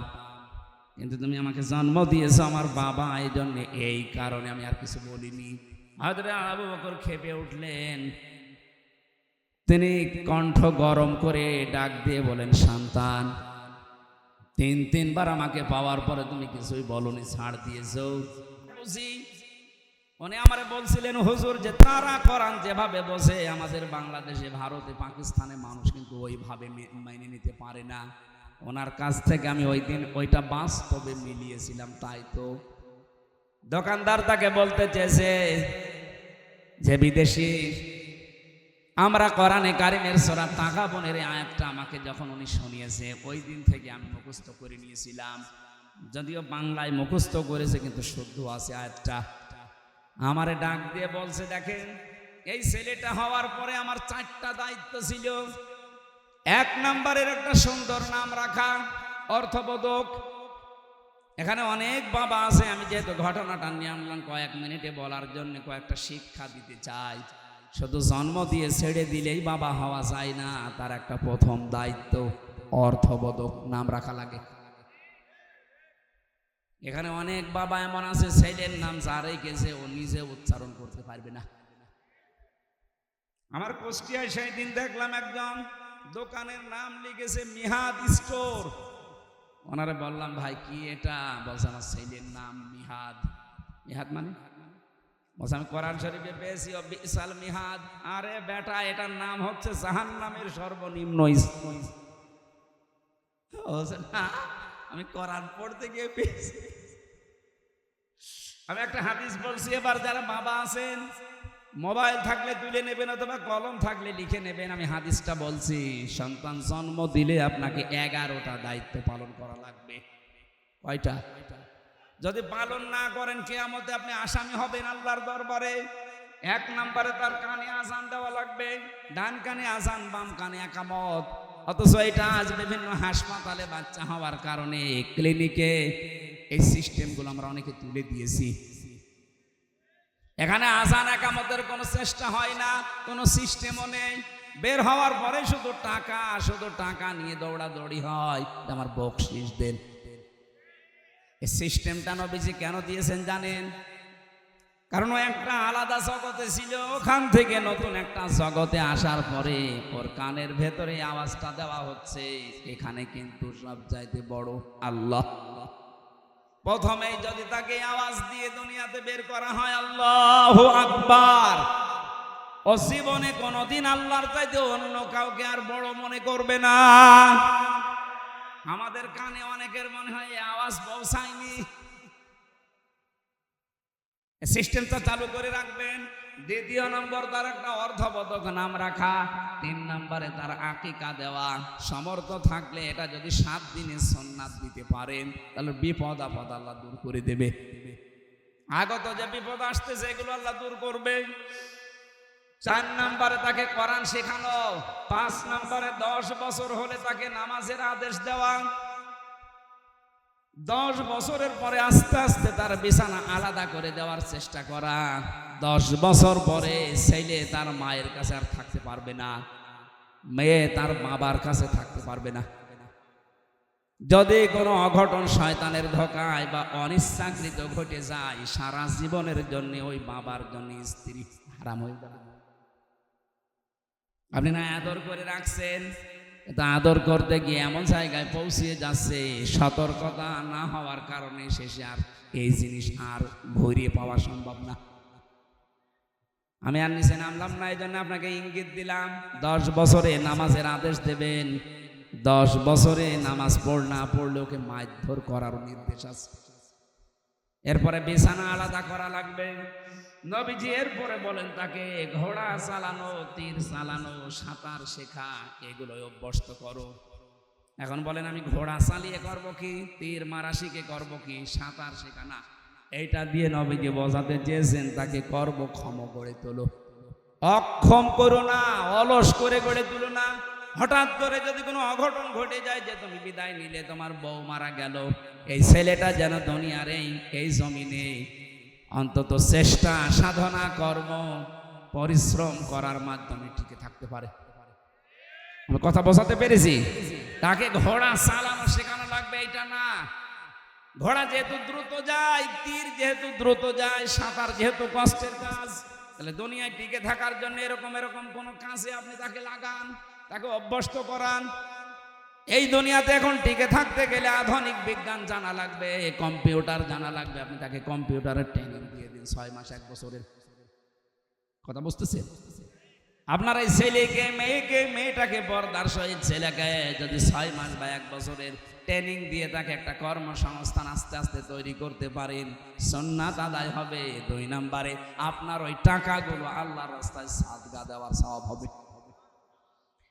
S1: কিন্তু তুমি আমাকে জন্ম দিয়েছো আমার বাবা, এই জন্য, এই কারণে আমি আর কিছু বলিনি। হযরত আবু বকর ক্ষেপে উঠলেন, তিনি কণ্ঠ গরম করে ডাক দিয়ে বলেন, সন্তান, তিনবার আমাকে পাওয়ার পরে তুমি কিছুই বলনি, ছাড় দিয়েছো। বুঝি উনি আমারে বলছিলেন, হুজুর, যে তারা কোরআন যেভাবে বসে আমাদের বাংলাদেশে, ভারতে, পাকিস্তানে মানুষ কিন্তু ওইভাবে মেনে নিতে পারে না। ওনার কাছ থেকে আমি ওই দিন ওইটা বাস্তবে মিলিয়েছিলাম। তাই তো দোকানদার তাকে বলতে চেয়েছে যে, বিদেশি, আমরা কোরআনে কারিমের সূরা তাগাবুনের আয়াতটা আমাকে যখন উনি শুনিয়েছে, ওই দিন থেকে আমি মুখস্থ করে নিয়েছিলাম, যদিও বাংলায় মুখস্থ করেছে কিন্তু শুদ্ধ আছে আয়াতটা। আমারে ডাক দিয়ে বলছে, দেখেন, এই ছেলেটা হওয়ার পরে আমার 4টা দায়িত্ব ছিল। 1 নম্বরের একটা সুন্দর নাম রাখা, অর্থবোধক। এখানে অনেক বাবা আছে, আমি যেহেতু ঘটনাটা নিয়ে আনলাম কয়েক মিনিটে বলার জন্য, কয়েকটা শিক্ষা দিতে চাই। শুধু জন্ম দিয়ে ছেড়ে দিলেই বাবা হওয়া যায় না, তার একটা প্রথম দায়িত্ব অর্থবোধক নাম রাখা লাগে। এখানে অনেক বাবা এমন আছে, ছেলের নাম যারাই গেছে ও নিজে উচ্চারণ করতে পারবে না। আমার কুষ্টিয়ায় সেই দিন দেখলাম একজন দোকানের নাম লিখেছে মিহাদ স্টোর। ওনারে বললাম, ভাই কি এটা? বলছে, আমার ছেলের নাম মিহাদ। মিহাদ মানে? বলছে, আমি কোরআন শরীফে পেয়েছি বিসাল মিহাদ। আরে বেটা, এটার নাম হচ্ছে জাহান্নামের সর্বনিম্ন স্তর। বলছে, না, আমি কোরআন পড়তে গিয়ে পেয়েছি। আমি একটা হাদিস বলছি, এবার যারা বাবা আছেন, মোবাইল থাকলে তুলে নেবেন অথবা কলম থাকলে লিখে নেবেন। আমি হাদিসটা বলছি, সন্তান জন্ম দিলে আপনাকে 11টা দায়িত্ব পালন করা লাগবে। কয়টা? যদি পালন না করেন, কিয়ামতে আপনি আসামি হবেন আল্লাহর দরবারে। এক নম্বরে তার কানে আজান দেওয়া লাগবে, ডান কানে আজান, বাম কানে একামত। অথচ এটা আজ বিভিন্ন হাসপাতালে বাচ্চা হওয়ার কারণে ক্লিনিকে এই সিস্টেমগুলো আমরা অনেকে তুলে দিয়েছি। এখানে আজান একামতের কোনো চেষ্টা হয় না, কোনো সিস্টেমও নেই। বের হওয়ার পরে শুধু টাকা নিয়ে দৌড়াদৌড়ি হয়, আমার বকশিশ দেন। এই সিস্টেমটা নবীজি কেন দিয়েছেন জানেন? কারণ ও একটা আলাদা জগতে ছিল, ওখান থেকে নতুন একটা জগতে আসার পরে ওর কানের ভেতরে আওয়াজটা দেওয়া হচ্ছে, এখানে কিন্তু সব চাইতে বড় আল্লাহ। প্রথমেই যদি তাকে আওয়াজ দিয়ে দুনিয়াতে বের করা হয় আল্লাহু আকবার, ও জীবনে কোনোদিন আল্লাহর চাইতে অন্য কাউকে আর বড় মনে করবে না। আমাদের কানে অনেকের মনে হয় আওয়াজ পৌঁছায়নি, সিস্টেমটা চালু করে রাখবেন। দ্বিতীয় নম্বর তার একটা অর্ধবোধক নাম রাখা। 3 নম্বরে তার আকিকা দেওয়া। সমর্থ থাকলে এটা যদি 7 দিনে সুন্নাত দিতে পারেন তাহলে বিপদ আপদ আল্লাহ দূর করে দেবে। আগত যে বিপদ আসতেছে এগুলো আল্লাহ দূর করবে। 4 নম্বরে তাকে কোরআন শেখানো। 5 নম্বরে 10 বছর হলে তাকে নামাজের আদেশ দেওয়া। 10 বছরের পরে আস্তে আস্তে তার বিছানা আলাদা করে দেওয়ার চেষ্টা করা। 10 বছর পরে ছেলে তার মায়ের কাছে আর থাকতে পারবে না, মেয়ে তার বাবার কাছে থাকতে পারবে না। যদি কোনো অঘটন শয়তানের ধোঁকায় বা অনিচ্ছাকৃত ঘটে যায়, সারা জীবনের জন্য ওই বাবার জন্য স্ত্রী হারাম হয়ে যাবে। আপনি না আদর করে রাখছেন, তা আদর করতে গিয়ে এমন জায়গায় পৌঁছিয়ে যাচ্ছে, সতর্কতা না হওয়ার কারণে শেষে আর এই জিনিস আর ঘুরিয়ে পাওয়া সম্ভব না। আমি আর নিচে নামলাম না, এই জন্য আপনাকে ইঙ্গিত দিলাম। 10 বছরে নামাজের আদেশ দেবেন, 10 বছরে নামাজ না পড়লে ওকে মারধর করার নির্দেশ আছে। এরপরে বিছানা আলাদা করা লাগবে। নবীজি এরপরে বলেন তাকে ঘোড়া চালানো, তীর চালানো, সাঁতার শেখা, এগুলো অভ্যস্ত করো। এখন বলেন আমি ঘোড়া চালিয়ে করবো কি, তীর মারা শিখে করবো কি, সাঁতার শেখা না। এইটা দিয়ে নবীজি বোঝাতে চেয়েছেন তাকে কর্মক্ষম গড়ে তোলো, অক্ষম করো না, অলস করে গড়ে তুলো না। হঠাৎ করে যদি কোনো অঘটন ঘটে যায় যে তুমি বিদায় নিলে, তোমার বউ মারা গেল, এই ছেলেটা যেন দুনিয়ার এই জমিনে অন্তত চেষ্টা, সাধনা, কর্ম, পরিশ্রম করার মাধ্যমে টিকে থাকতে পারে। আমি কথা বোঝাতে পেরেছি? তাকে ঘোড়া চালানো শেখানো লাগবে, এটা না। ঘোড়া যেহেতু দ্রুত যায়, তীর যেহেতু দ্রুত যায়, সাঁতার যেহেতু কষ্টের কাজ, তাহলে দুনিয়ায় টিকে থাকার জন্য এরকম কোন কাজে আপনি তাকে লাগান, তাকে অভ্যস্ত করান। এই দুনিয়াতে এখন টিকে থাকতে গেলে আধুনিক বিজ্ঞান জানা লাগবে, কম্পিউটার জানা লাগবে। আপনি তাকে কম্পিউটারের ট্রেনিং দিয়ে দিন 6 মাস 1 বছরের। কথা বুঝতেছেন? আপনার এই ছেলেকে, মেয়েটাকে, পর্দার সহিত ছেলেকে যদি 6 মাস বা 1 বছরের ট্রেনিং দিয়ে তাকে একটা কর্মসংস্থান আস্তে আস্তে তৈরি করতে পারেন, সুন্নাত আদায় হবে। 2 নম্বরে আপনার ওই টাকাগুলো আল্লাহর রাস্তায় সাদকা দেওয়ার সওয়াব হবে।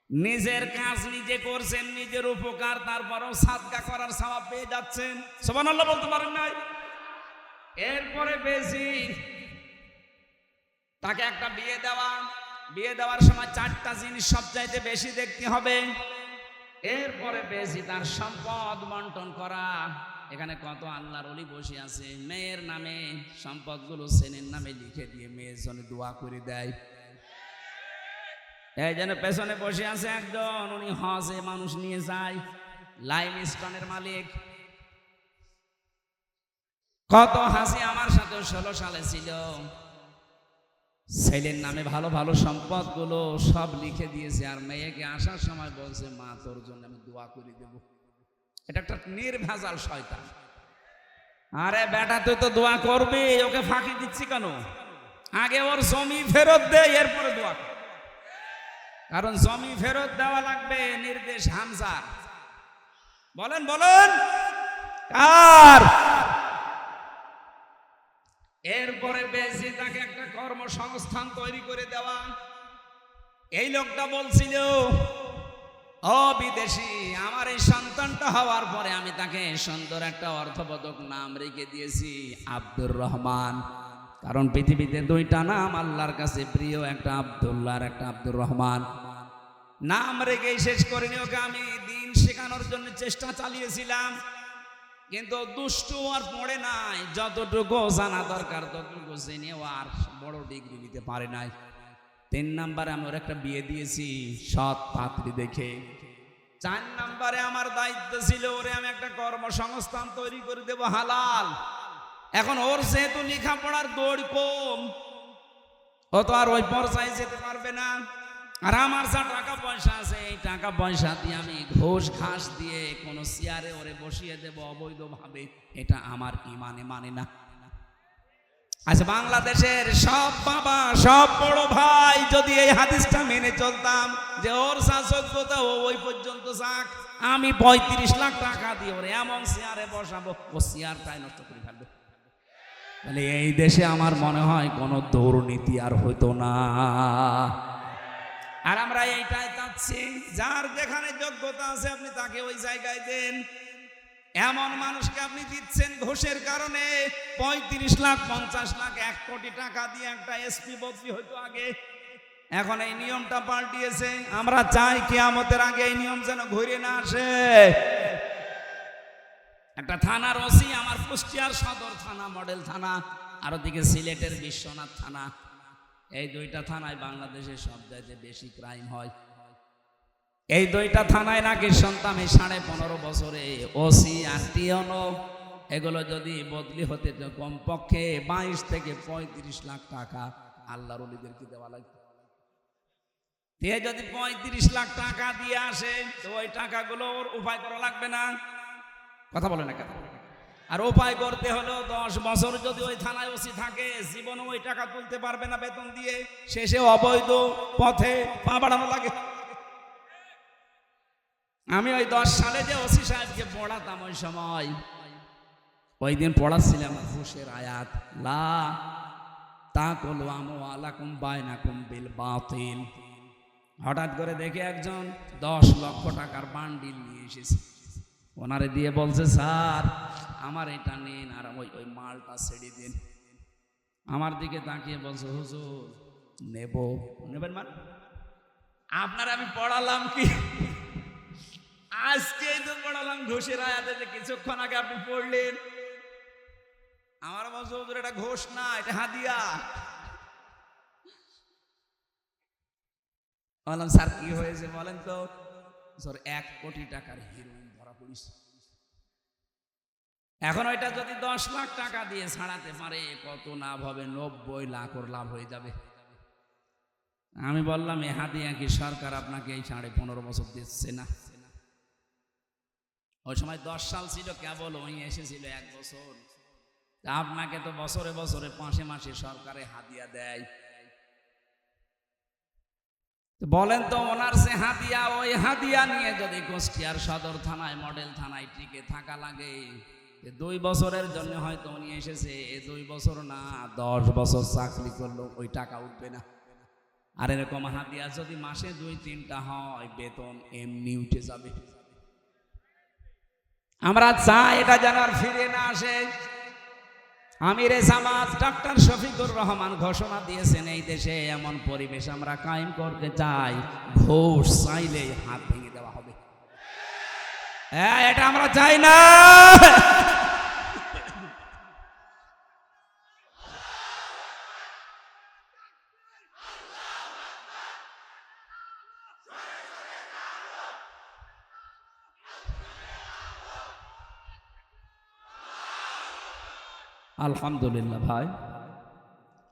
S1: নিজের কাজ নিজে করছেন, নিজের উপকার, তারপরেও সাদকা করার সওয়াব পেয়ে যাচ্ছেন। সুবহানাল্লাহ বলতে পারেন নাই? এরপরে বেশি তাকে একটা বিয়ে দেওয়ার সময় 4টা জিনিস সবচাইতে বেশি দেখতে হবে। এরপরে বেশি তার সম্পদ বন্টন করা। এখানে কত আল্লাহর ওলি বসে আছে, মেয়ের নামে সম্পদগুলো ছেলের নামে লিখে দিয়ে মেয়ের জন্য দোয়া করে দেয়। এই জন্য পেছনে বসে আছে একজন, উনি হজে মানুষ নিয়ে যায়, লাইম স্টোনের মালিক। কত হাসি আমার সাথে 16 সালে ছিল। ছেলের নামে ভালো ভালো সম্পদ গুলো সব লিখে দিয়েছে, আর মেয়েকে আসার সময় বলছে মা তোর জন্য আমি দোয়া করে দেব। এটা একটা নির্ভেজাল শয়তান। আরে বেটা তুই তো দোয়া করবি, ওকে ফাঁকি দিচ্ছি কেন? আগে ওর জমি ফেরত দে, এরপরে দোয়া কর। কারণ জমি ফেরত দেওয়া লাগবে, নির্দেশ হামজার। বলেন কার? এরপরে বেশি তাকে একটা কর্মসংস্থান তৈরি করে দেওয়া। এই লোকটা বলছিল, ও বিদেশি, আমার এই সন্তানটা হওয়ার পরে আমি তাকে সুন্দর একটা অর্থবোধক নাম রেখে দিয়েছি আব্দুর রহমান। কারণ পৃথিবীতে দুইটা নাম আল্লাহর কাছে প্রিয়, একটা আব্দুল্লাহ আর একটা আব্দুর রহমান। নাম রেখেই শেষ করিনি ওকে। আমি দিন শেখানোর জন্য চেষ্টা চালিয়েছিলাম, কিন্তু দুষ্টু আর পড়ে নাই। যতটুকু জানা দরকার ততটুকু জেনেও আর বড় ডিগ্রি নিতে পারে নাই। 3 নম্বরে আমি ওর একটা বিয়ে দিয়েছি সৎ পাত্রী দেখে। 4 নম্বরে আমার দায়িত্ব ছিল ওরে আমি একটা কর্মসংস্থান তৈরি করে দেব হালাল। এখন ওর যেহেতু লেখাপড়ার দৌড় কম, ও তো আর ওই পর্যায়ে যেতে পারবে না। আর আমার যা টাকা পয়সা আছে, এই টাকা পয়সা দিয়ে আমি ঘোষ ঘাস দিয়ে কোনো চেয়ারে ওরে বসিয়ে দেব অবৈধভাবে, এটা আমার ইমানে মানে না। আচ্ছা, বাংলাদেশের সব বাবা সব বড় ভাই যদি এই হাদিসটা মেনে চলতাম যে ওর যোগ্যতা ও ওই পর্যন্ত যাক, আমি 35 লাখ টাকা দিয়ে ওরে এমন চেয়ারে বসাবো ও চেয়ারটাই নষ্ট করে ফেলবে, তাহলে এই দেশে আমার মনে হয় কোনো দুর্নীতি আর হইতো না। আর আমরা এইটাই চাচ্ছি, যার যেখানে যোগ্যতা আছে আপনি তাকে ওই জায়গায় দেন। এমন মানুষকে আপনি দিচ্ছেন ঘোষের কারণে 35 লাখ 50 লাখ 1 কোটি টাকা দিয়ে একটা এসপি বদলি হইতো আগে। এখন এই নিয়মটা পাল্টিয়েছে। আমরা চাই কিয়ামতের আগে এই নিয়ম যেন ঘুরে না আসে। একটা থানার ওসি আমার কুষ্টিয়ার সদর থানা, মডেল থানা, আর ওদিকে সিলেটের বিশ্বনাথ থানা, এই 2টা থানায় বাংলাদেশের সবচেয়ে বেশি ক্রাইম হয়। এই 2টা থানায় নাকি সন্তান 15.5 বছরে ওসি আর টিওনো এগুলো যদি বদলি হতে কমপক্ষে 22 থেকে 35 লাখ টাকা আল্লাহর ওলিদেরকে দেওয়া লাগবে। তে যদি 35 লাখ টাকা দিয়ে আসে তো ওই টাকাগুলো ওর উপায় করা লাগবে না? কথা বলে না কেন? আর উপায় করতে হলো 10 বছর যদি ওই থানায় ওসি থাকে, জীবনে ওই টাকা তুলতে পারবে না বেতন দিয়ে, শেষে অবৈধ পথে পা বাড়ানো লাগে। আমি ওই 10 সালে যে ওসি সাহেবকে পড়াতাম, ওই সময় ওই দিন পড়াচ্ছিলাম ঘুষের আয়াত, লা তাকুলু আমওয়ালাকুম বাইনাকুম বিল বাতিল। হঠাৎ করে দেখে একজন 10 লক্ষ টাকার বান্ডিল নিয়ে এসেছে, ওনারে দিয়ে বলছে, স্যার আমার এটা নিন আর ওই মালটা ছেড়ে দিন। আমার দিকে তাকিয়ে বলছে, হুজুর নেবেন মানে আপনার আমি পড়ালাম কি? আজকে তো পড়ালাম ঘোষের আয়াতে, যে কিছুক্ষণ আগে আপনি পড়লেন। আমার বলছে, হুজুর এটা ঘোষ না, এটা হাদিয়া। বললাম, স্যার কি হয়েছে বলেন তো? স্যার 1 কোটি টাকার হিরোইন ধরা পড়িস। এখন ওইটা যদি 10 লাখ টাকা দিয়ে ছাড়াতে পারে কত লাভ হবে? 90 লাখ ওর লাভ হয়ে যাবে। আমি বললাম, এ হাদিয়া কি সরকার আপনাকে এই 15.5 বছর দিচ্ছে না? ওই সময় 10 সাল ছিল কেবল, ওই এসেছিল 1 বছর। আপনাকে তো বছরে বছরে মাসে মাসে সরকারে হাদিয়া দেয়। বলেন তো, ওনার যে হাদিয়া, ওই হাদিয়া নিয়ে যদি কুষ্টিয়ার সদর থানায় মডেল থানায় টিকে থাকা লাগে, 2 বছরের জন্য হয়তো উনি এসেছে, 2 বছর না 10 বছর চাকরি করলো, ওই টাকা উঠবে না। আর এরকম হাদিয়া যদি মাসে 2-3টা হয়, বেতন এমনি উঠে যাবে। আমরা চাই এটা যেন আর ফিরে না আসে। আমিরে জামাত ডক্টর শফিকুর রহমান ঘোষণা দিয়েছেন, এই দেশে এমন পরিবেশ আমরা কায়েম করতে চাই, ঘোষ চাইলে হাত ভেঙে দেওয়া হবে। এটা আমরা চাই না। আলহামদুলিল্লাহ ভাই,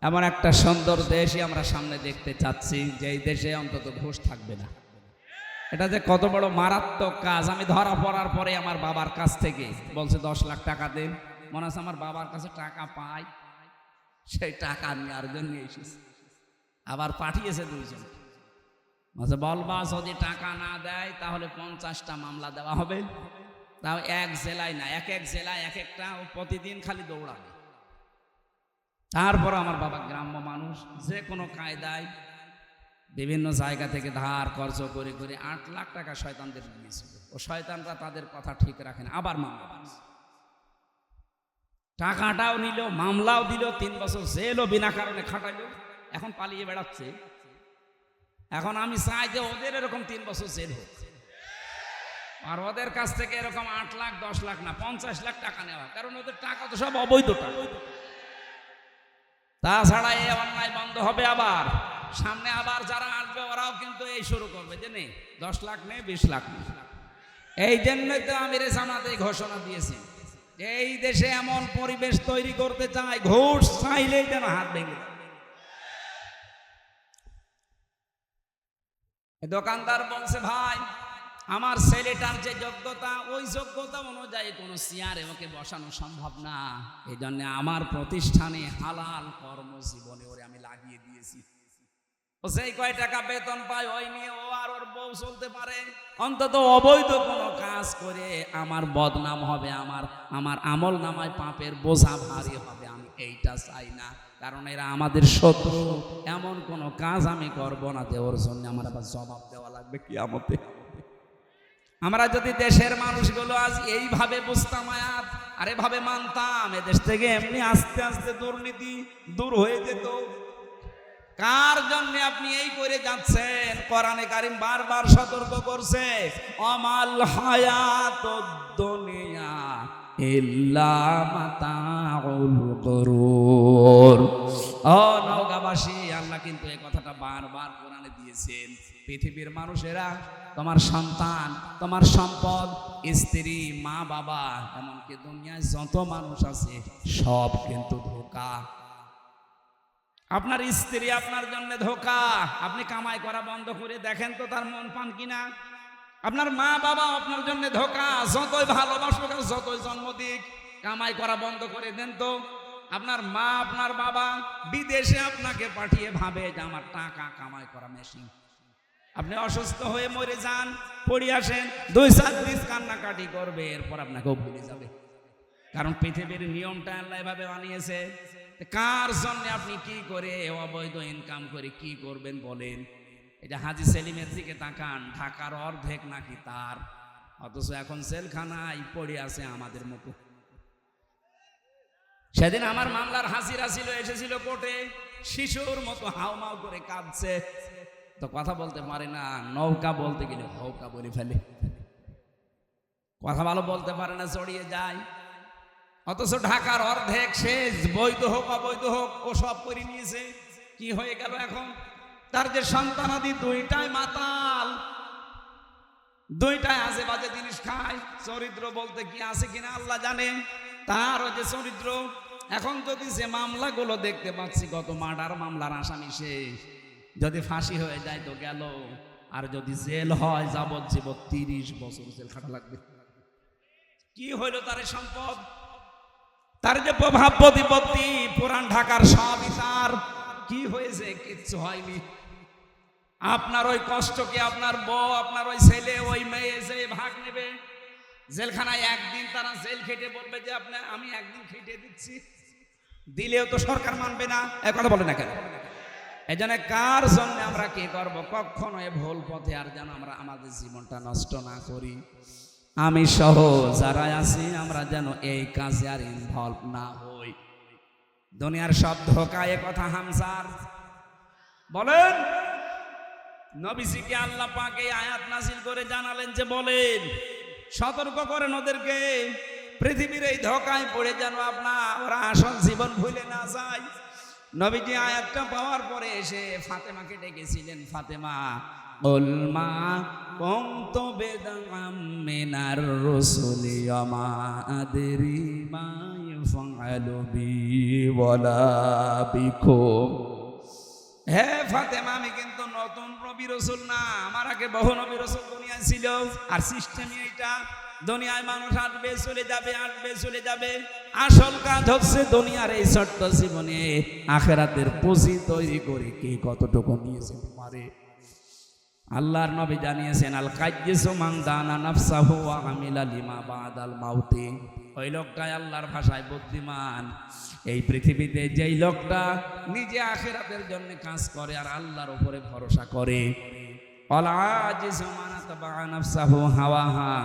S1: এমন একটা সুন্দর দেশই আমরা সামনে দেখতে চাচ্ছি, যে এই দেশে অন্তত ঘুষ থাকবে না। এটা যে কত বড় মারাত্মক কাজ। আমি ধরা পড়ার পরে আমার বাবার কাছ থেকে বলছে 10 লাখ টাকা দেন। মনে আছে আমার বাবার কাছে টাকা পাই, সেই টাকা নিয়ে আরেকজন নিয়ে এসেছে, আবার পাঠিয়েছে 2 জন। বলছে, বলবা যদি টাকা না দেয় তাহলে 50টা মামলা দেওয়া হবে। তাও এক জেলায় না, এক জেলায় এক একটা, ও প্রতিদিন খালি দৌড়াবে। তারপর আমার বাবা গ্রাম্য মানুষ, যে কোনো কায়দায় বিভিন্ন জায়গা থেকে ধার খরচ করে করে 8 লাখ টাকা শয়তানদের দিয়েছিল। ও শয়তানরা তাদের কথা ঠিক রাখে না, আবার মামলা। টাকাটাও নিল, মামলাও দিল, 3 বছর জেলও বিনা কারণে খাটাইল, এখন পালিয়ে বেড়াচ্ছে। এখন আমি চাই যে ওদের এরকম 3 বছর জেল হোক, আর ওদের কাছ থেকে এরকম 8 লাখ 10 লাখ না 50 লাখ টাকা নেওয়া, কারণ ওদের টাকা তো সব অবৈধ টাকা। তাছাড়া এই অন্যায় বন্ধ হবে। আবার সামনে আবার যারা আসবে ওরাও কিন্তু এই শুরু করবে যে নে 10 লাখ নে 20 লাখ নে। এই জন্যই তো আমিরে জামাত এই ঘোষণা দিয়েছি, এই দেশে এমন পরিবেশ তৈরি করতে চাই, ঘুষ চাইলেই যেন হাত ভেঙে। দোকানদার বলছে ভাই আমার ছেলেটার যে যোগ্যতা, ওই যোগ্যতা অনুযায়ী কোনো চেয়ারে ওকে বসানো সম্ভব না, এই জন্য আমার প্রতিষ্ঠানে হালাল কর্মজীবনে ওরে আমি লাগিয়ে দিয়েছি। ও সেই কয় টাকা বেতন পায় ওই নিয়ে ও আর ওর বউ চলতে পারে, অন্তত অবৈধ কোনো কাজ করে আমার বদনাম হবে, আমার আমল নামায় পাপের বোঝা ভারী হবে। আমি এইটা চাই না, কারণ এরা আমাদের শত্রু। এমন কোনো কাজ আমি করব না যে ওর জন্য আমার আবার জবাব দেওয়া লাগবে কিয়ামতে। আমরা যদি দেশের মানুষগুলো আজ এইভাবে বুঝতাম আয়াত আর এভাবে মানতাম, এদেশ থেকে এমনি আস্তে আস্তে দুর্নীতি দূর হয়ে যেত। কার জন্য আপনি এই করে যাচ্ছেন? কোরআনে কারীম বারবার সতর্ক করছে, আমাল হায়াতুদ দুনিয়া ইল্লা মাতাউল গুরুর। ও নওগাঁবাসী, আল্লাহ কিন্তু এই কথাটা বারবার কোরআনে দিয়েছেন। পৃথিবীর মানুষেরা, তোমার সন্তান, তোমার সম্পদ, স্ত্রী, মা বাবা, এমনকি দুনিয়ায় যত মানুষ আছে সব কিন্তু ধোঁকা। আপনার স্ত্রী আপনার জন্য ধোঁকা। আপনি কামাই করা বন্ধ করে দেখেন তো তার মন পান কিনা। আপনার মা বাবা আপনার জন্য ধোঁকা, যতই ভালোবাসুক যতই জন্ম দিক, কামাই করা বন্ধ করে দেন তো। আপনার মা আপনার বাবা বিদেশে আপনাকে পাঠিয়ে ভাবে যে আমার টাকা কামাই করা মেশিন। আপনি অসুস্থ হয়ে মরে যান, পড়ে আসেন, 2-4 দিন কান্নাকাটি করবে, এরপর আপনাকেও ভুলে যাবে। কারণ পৃথিবীর নিয়মটা আল্লাহ এভাবে বানিয়েছে। কার জন্য আপনি কি করে অবৈধ ইনকাম করে কি করবেন বলেন? এটা হাজী সেলিমের দিকে তাকান, ঢাকার অর্ধেক নাকি তার, অথচ এখন জেলখানায় পড়ে আছে আমাদের মতো। সেদিন আমার মামলার হাজিরা ছিল, এসেছিল কোর্টে, শিশুর মতো হাউমাউ করে কাঁদছে, তো কথা বলতে পারে না, নৌকা বলতে গেলে হৌকা বলে ফেলে, কথা ভালো বলতে পারে না, জড়িয়ে যায়। অথচ ঢাকার অর্ধেক শেষ, বৈধ হোক অবৈধ হোক ও সব করে নিয়েছে। কি হয়ে গেল এখন? তার যে সন্তানাদি দুইটাই মাতাল, দুইটাই আজে বাজে জিনিস খায়। চরিত্র বলতে কি আছে কিনা আল্লাহ জানে, তারও যে চরিত্র। এখন যদি যে মামলাগুলো দেখতে পাচ্ছি, গত মার্ডার মামলার আসামি সে, যদি ফাঁসি হয়ে যায় তো গেল, আর যদি জেল হয় যাবজ্জীবন 30 বছর জেল খাটা লাগবে। কি হইল তার সম্পদ, তার যে প্রভাব প্রতিপত্তি, পুরান ঢাকার সবই তার। কি হয়েছে? কিচ্ছু হয়নি। আপনার ওই কষ্ট কি আপনার বউ, আপনার ওই ছেলে, ওই মেয়ে যে ভাগ নেবে? জেলখানায় একদিন তারা জেল খেটে বলবে যে আমি একদিন খেটে দিচ্ছি, দিলেও তো সরকার মানবে না। এক কথা বলে না কেন? এই জন্য কার জন্য আমরা কি করব? কখনো এ ভুল পথে আর যেন আমরা আমাদের জীবনটা নষ্ট না করি। আমি সহ যারা আছি আমরা যেন এই কাজে আর ইনভলভ না হই। দুনিয়ার সব ধোঁকা, এ কথা হামজার বলেন। নবীজিকে আল্লাহ পাক এই আয়াত নাযিল করে জানালেন যে বলেন, সতর্ক করেন ওদেরকে, পৃথিবীর এই ধোঁকায় পড়ে যেন ওরা আসল জীবন ভুলে না যায়। নবীজি আয়াতটা পাওয়ার পরে এসে ফাতেমাকে ডেকেছিলেন, ফাতেমা উলমা কুনতু বিদআম মিনার রাসূলি ওয়া আদরি মা ইয়াফআলু বি ওয়ালা বিকুম। হে ফাতেমা, আমি কিন্তু নতুন নবী রাসূল না, আমার আগে বহু নবী রাসূল দুনিয়ায় ছিল। আর সিস্টেমই এইটা, দুনিয়ায় মানুষ আসবে চলে যাবে, আসবে চলে যাবে। আসল কাজ হচ্ছে দুনিয়ার এই ছোট্ট জীবনে আখিরাতের পুঁজি তৈরি করে কে কতটুকু নিয়েছে তোমারে। আল্লাহর নবী জানিয়েছেন, আল কাইয়্যিসু মান দানা নাফসাহু ওয়া আমিলা লিমা বাদাল মাউতি। ওই লোকটাই আল্লাহর ভাষায় বুদ্ধিমান। এই পৃথিবীতে যেই লোকটা নিজে আখিরাতের জন্য কাজ করে আর আল্লাহর উপরে ভরসা করে। আল আজিজু মান তাবা নাফসাহু হাওয়াহা।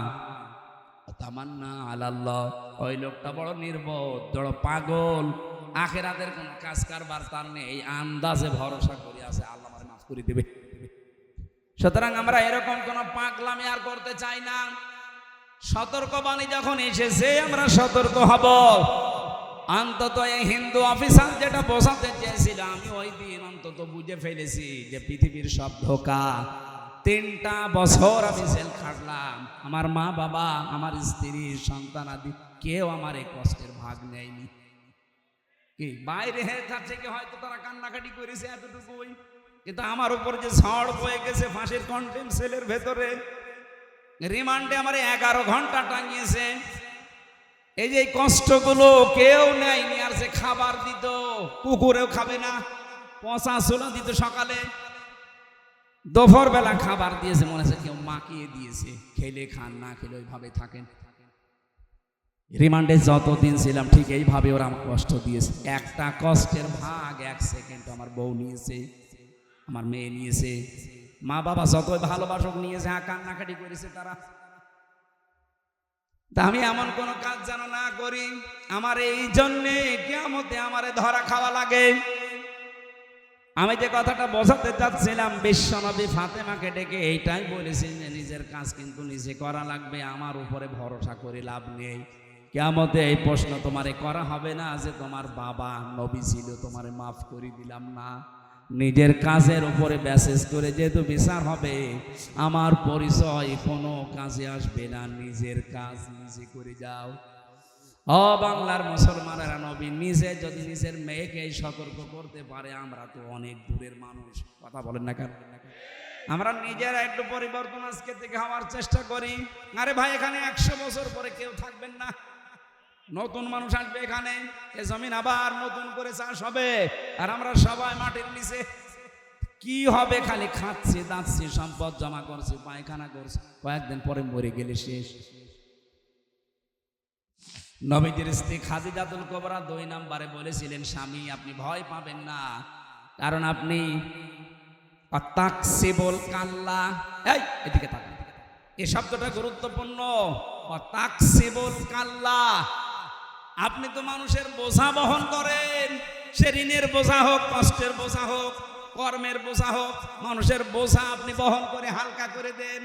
S1: তামান্না আলাল্লাহ, ওই লোকটা বড় নির্বোধ, বড় পাগল, আখিরাতের কোন কাজ কারবার তার নেই, এই আন্দাজে ভরসা করে আছে আল্লাহ আমারে মাফ করে দেবে। সুতরাং আমরা এরকম কোন পাগলামি আর করতে চাই না। সতর্কবাণী যখন এসেছে আমরা সতর্ক হব। অন্তত এই হিন্দু অফিসার যেটা বোঝাতে চেয়েছিল, আমি ওই দিন অন্তত বুঝে ফেলেছি যে পৃথিবীর সব ধোঁকা। 3টা বছর আমি জেল খাটলাম, আমার মা বাবা, আমার স্ত্রী, সন্তান আদি কেউ আমার এই কষ্টের ভাগ নেয়নি। কি বাইরে তার থেকে হয়তো তারা কান্নাকাটি করেছে এতটুকুই, কিন্তু আমার উপর যে ঝড় বয়ে গেছে ফাঁসির কন্টেম সেলের ভেতরে, রিমান্ডে আমার 11 ঘন্টা টাঙিয়েছে। এই যে কষ্টগুলো কেউ নেয়নি। আর যে খাবার দিত, কুকুরেও খাবে না, পচা ছোলা দিত সকালে, দুপুর বেলা খাবার দিয়েছে, মনে হচ্ছে কেউ মাখিয়ে দিয়েছে, খেলে খান, না খেলে ওইভাবে থাকেন। রিমান্ডে যতদিন ছিলাম ঠিক এইভাবে ওরা আমার কষ্ট দিয়েছে। একটা কষ্টের ভাগ 1 সেকেন্ড আমার বউ নিয়েছে, আমার মেয়ে নিয়েছে, মা বাবা যতই ভালোবাসক নিয়েছে, কান্নাকাটি করেছে তারা। তা আমি এমন কোন কাজ যেন না করি আমার এই জন্যে কিয়ামতে আমারে ধরা খাওয়া লাগে। আমি যে কথাটা বোঝাতে চাচ্ছিলাম, বিশ্বনবী ফাতেমাকে ডেকে এইটাই বলেছেন যে নিজের কাজ কিন্তু নিজে করা লাগবে, আমার উপরে ভরসা করে লাভ নেই। কিয়ামতে এই প্রশ্ন তোমারে করা হবে না যে তোমার বাবা নবী ছিল, তোমারে মাফ করে দিলাম না। নিজের কাজের উপরে ব্যাসেস করে যেহেতু বিচার হবে, আমার পরিচয় কোনো কাজে আসবে না, নিজের কাজ নিজে করে যাও। ও বাংলার মুসলমানেরা, নবী নিজে যদি নিজের মেয়েকে সতর্ক করতে পারে, আমরা তো অনেক দূরের মানুষ, কথা বলেন না কেন? আমরা নিজেরা একটু পরিবর্তন আজকে থেকে হওয়ার চেষ্টা করি। আরে ভাই, এখানে 100 বছর পরে কেউ থাকবেন না, নতুন মানুষ আসবে এখানে, এ জমিন আবার নতুন করে চাষ হবে, আর আমরা সবাই মাটির নিচে কি হবে, খালি খাচ্ছি, দাঁতছি, সম্পদ জমা করছি, পায়খানা করছি, কয়েকদিন পরে মরে গেলে শেষ। নবীজির স্ত্রী খাদিজাতুল কুবরা 2 নম্বরে বলেছিলেন, স্বামী আপনি ভয় পাবেন না, কারণ আপনি তাকসিবুল কাল্লা, এই এদিকে তাকান, এই শব্দটা গুরুত্বপূর্ণ। তাকসিবুল কাল্লা, আপনি তো মানুষের বোঝা বহন করেন, সে ঋণের বোঝা হোক, কষ্টের বোঝা হোক, কর্মের বোঝা হোক, মানুষের বোঝা আপনি বহন করে হালকা করে দেন,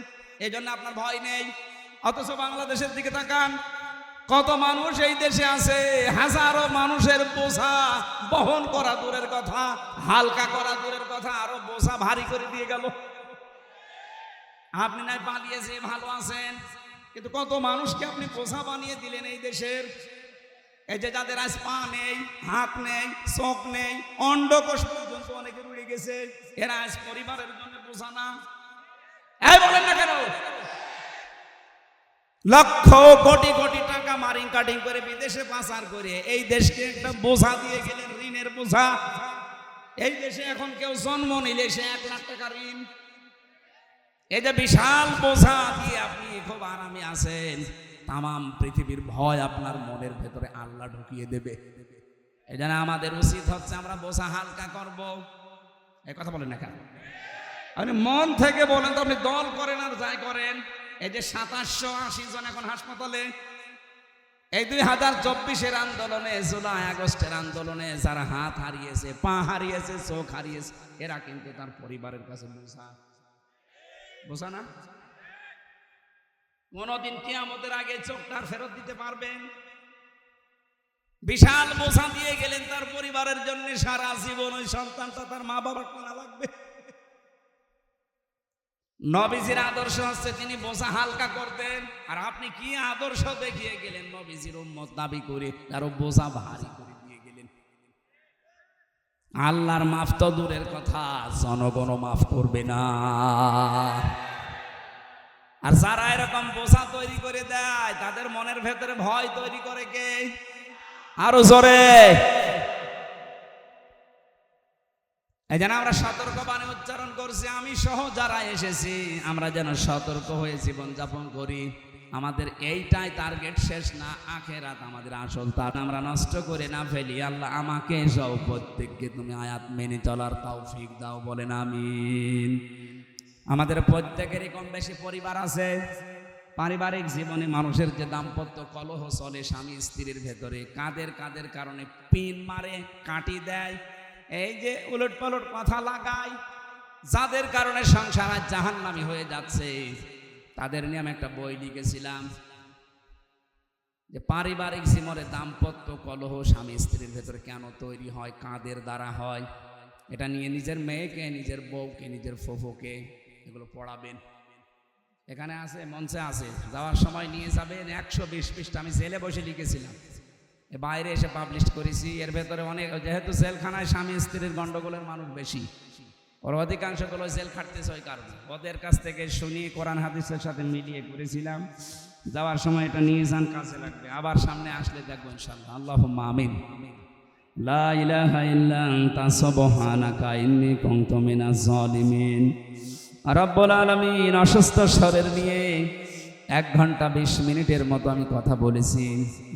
S1: এই জন্য আপনার ভয় নেই। অথচ বাংলাদেশের দিকে তাকান, কত মানুষ এই দেশে আছে, হাজারো মানুষের বোঝা বহন করা দূরের কথা, হালকা করা দূরের কথা, আরো বোঝা ভারী করে দিয়ে গেল। আপনি নাই পালিয়েছে ভালো আছেন, কিন্তু কত মানুষকে আপনি বোঝা বানিয়ে দিলেন এই দেশের। এই যে যাদের আজ পা নেই, হাত নেই, চোখ নেই, অন্ডকোষ পর্যন্ত অনেকে রুড়ে গেছে, এরা আজ পরিবারের জন্য বোঝা না। এই বলেন না কেন? লক্ষ কোটি কোটি টাকা মারিং কাটিং করে বিদেশে পাচার করে এই দেশকে একটা বোঝা দিয়ে গেলেন, ঋণের বোঝা। এই দেশে এখন কেউ জন্ম নিলে সে 1 লাখ টাকা ঋণ। এই যে বিশাল বোঝা দিয়ে আপনি খুব আরামে আছেন, তামাম পৃথিবীর ভয় আপনার মনের ভেতরে আল্লাহ ঢুকিয়ে দেবে। এই জন্য আমাদের উচিত হচ্ছে আমরা বোঝা হালকা করব। এই কথা বলেন না কেন? আপনি মন থেকে বলেন তো, আপনি দল করেন আর যাই করেন। এই যে 2780 জন এখন হাসপাতালে, এই 2024-এর আন্দোলনে, জুলাই আগস্টের আন্দোলনে যারা হাত হারিয়েছে, পা হারিয়েছে, চোখ হারিয়েছে, এরা কিন্তু তার পরিবারের কাছে বোঝা না। কোনদিন কিয়ামতের আগে চোখটা ফেরত দিতে পারবেন? বিশাল বোঝা দিয়ে গেলেন তার পরিবারের জন্য, সারা জীবন ওই সন্তানটা তার মা বাবার টানা লাগবে। নবীজির আদর্শ হচ্ছে তিনি বোঝা হালকা করতেন, আর আপনি কি আদর্শ দেখিয়ে গেলেন? নবীজির উম্মত দাবি করে তারও বোঝা ভারী করে দিয়ে গেলেন। আল্লাহর মাফ তো দূরের কথা, জনগণও মাফ করবে না। আর যারা এরকম বোঝা তৈরি করে দেয়, তাদের মনের ভেতরে ভয় তৈরি করে কে? আরো জোরে। এই জন্য আমরা সতর্কবাণী উচ্চারণ করছি, আমি সহ যারা এসেছি, আমরা যেন সতর্ক হয়ে জীবন যাপন করি। আমাদের এইটাই টার্গেট, শেষ না, আখেরাত আমাদের আসল। তার আমরা নষ্ট করে না ফেলি। আল্লাহ আমাকে সহ প্রত্যেককে তুমি আয়াত মেনে চলার তৌফিক দাও, বলেন আমিন। আমাদের প্রত্যেকেরই কম বেশি পরিবার আছে, পারিবারিক জীবনে মানুষের যে দাম্পত্য কলহ চলে স্বামী স্ত্রীর ভেতরে, কাদের কাদের কারণে পিন মারে, কাটি দেয়, এই যে উলট পালট কথা লাগায়, যাদের কারণে সংসার আজ জাহান্নামী হয়ে যাচ্ছে, তাদের নিয়ে আমি একটা বই লিখেছিলাম যে পারিবারিক জীবনে দাম্পত্য কলহ স্বামী স্ত্রীর ভেতরে কেন তৈরি হয়, কাদের দ্বারা হয়। এটা নিয়ে নিজের মেয়েকে, নিজের বউকে, নিজের ফুফুকে এগুলো পড়াবেন। এখানে আছে, মঞ্চে আছে, যাওয়ার সময় নিয়ে যাবেন। 120 পৃষ্ঠা আমি জেলে বসে লিখেছিলাম, বাইরে এসে পাবলিশ করেছি। এর ভেতরে অনেক, যেহেতু জেলখানায় স্বামী স্ত্রীর গন্ডগোলের মানুষ বেশি, ওর অধিকাংশগুলো জেল খাটতেছে ওই কারণে। ওদের কাছ থেকে শুনি, কোরআন হাদিসের সাথে মিলিয়ে করেছিলাম। যাওয়ার সময় এটা নিয়ে যান, কাজে লাগবে। আবার সামনে আসলে দেখবো ইনশাআল্লাহ। আল্লাহুম্মা আমিন। লা ইলাহা ইল্লা আনতা সুবহানাকা ইন্নী কুনতু মিনাজ জালিমিন। রব্বুল আলামিন অসুস্থ শরীর নিয়ে 1 ঘন্টা 20 মিনিটের মতো আমি কথা বলেছি।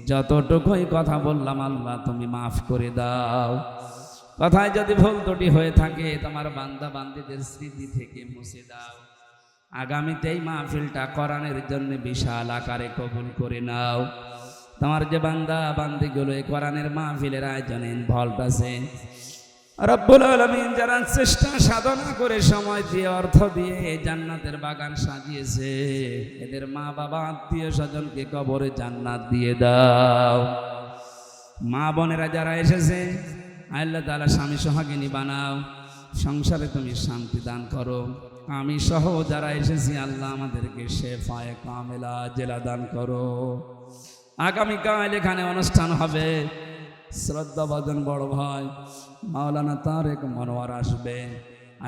S1: যতটুকুই কথা বললাম আল্লাহ তুমি মাফ করে দাও। কথায় যদি ভুল ত্রুটি হয়ে থাকে তোমার বান্দা বান্দীদের স্মৃতি থেকে মুছে দাও। আগামীতে এই মাহফিলটা কোরআনের জন্য বিশাল আকারে কবুল করে নাও। তোমার যে বান্দা বান্দীগুলো এই কোরআনের মাহফিলের আয়োজনে ইনভলভ আছে, রব্বুল আলামিন যারা চেষ্টা সাধনা করে সময় দিয়ে অর্থ দিয়ে জান্নাতের বাগান সাজিয়েছে, এদের মা বাবা আত্মীয় স্বজনকে কবরে জান্নাত দিয়ে দাও। মা বোনেরা যারা এসেছে আল্লাহ তাআলা স্বামী সোহাগিনী বানাও, সংসারে তুমি শান্তি দান করো। আমি সহ যারা এসেছি আল্লাহ আমাদেরকে শেফায়ে কামেলা জেলা দান করো। আগামীকাল এখানে অনুষ্ঠান হবে, শ্রদ্ধাভাজন বড় ভাই মাওলানা তারেক মনোয়ার আসবে।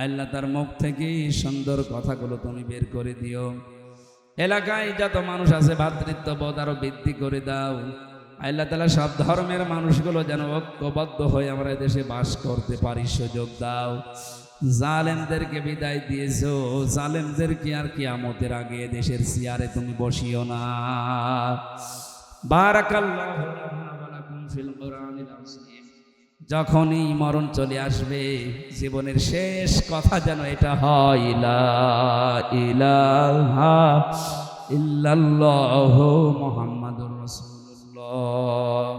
S1: আল্লাহ তার মুখ থেকে সুন্দর কথাগুলো তুমি বের করে দিও। এলাকায় যত মানুষ আছে ভ্রাতৃত্ববোধ আরো বৃদ্ধি করে দাও। আল্লাহ তাআলা সব ধর্মের মানুষগুলো যেন ঐক্যবদ্ধ হয়ে আমরা দেশে বাস করতে পারি সুযোগ দাও। জালেমদেরকে বিদায় দিয়েছো, জালেমদেরকে আর কিয়ামতের আগে দেশের চেয়ারে তুমি বসিও না। বারাকাল্লাহু লানা ওয়া লাকুম ফিল কুরআনিল আযীম। যখনই মরণ চলে আসবে, জীবনের শেষ কথা যেন এটা হয়, লা ইলাহা ইল্লাল্লাহু মুহাম্মাদুর রাসূলুল্লাহ।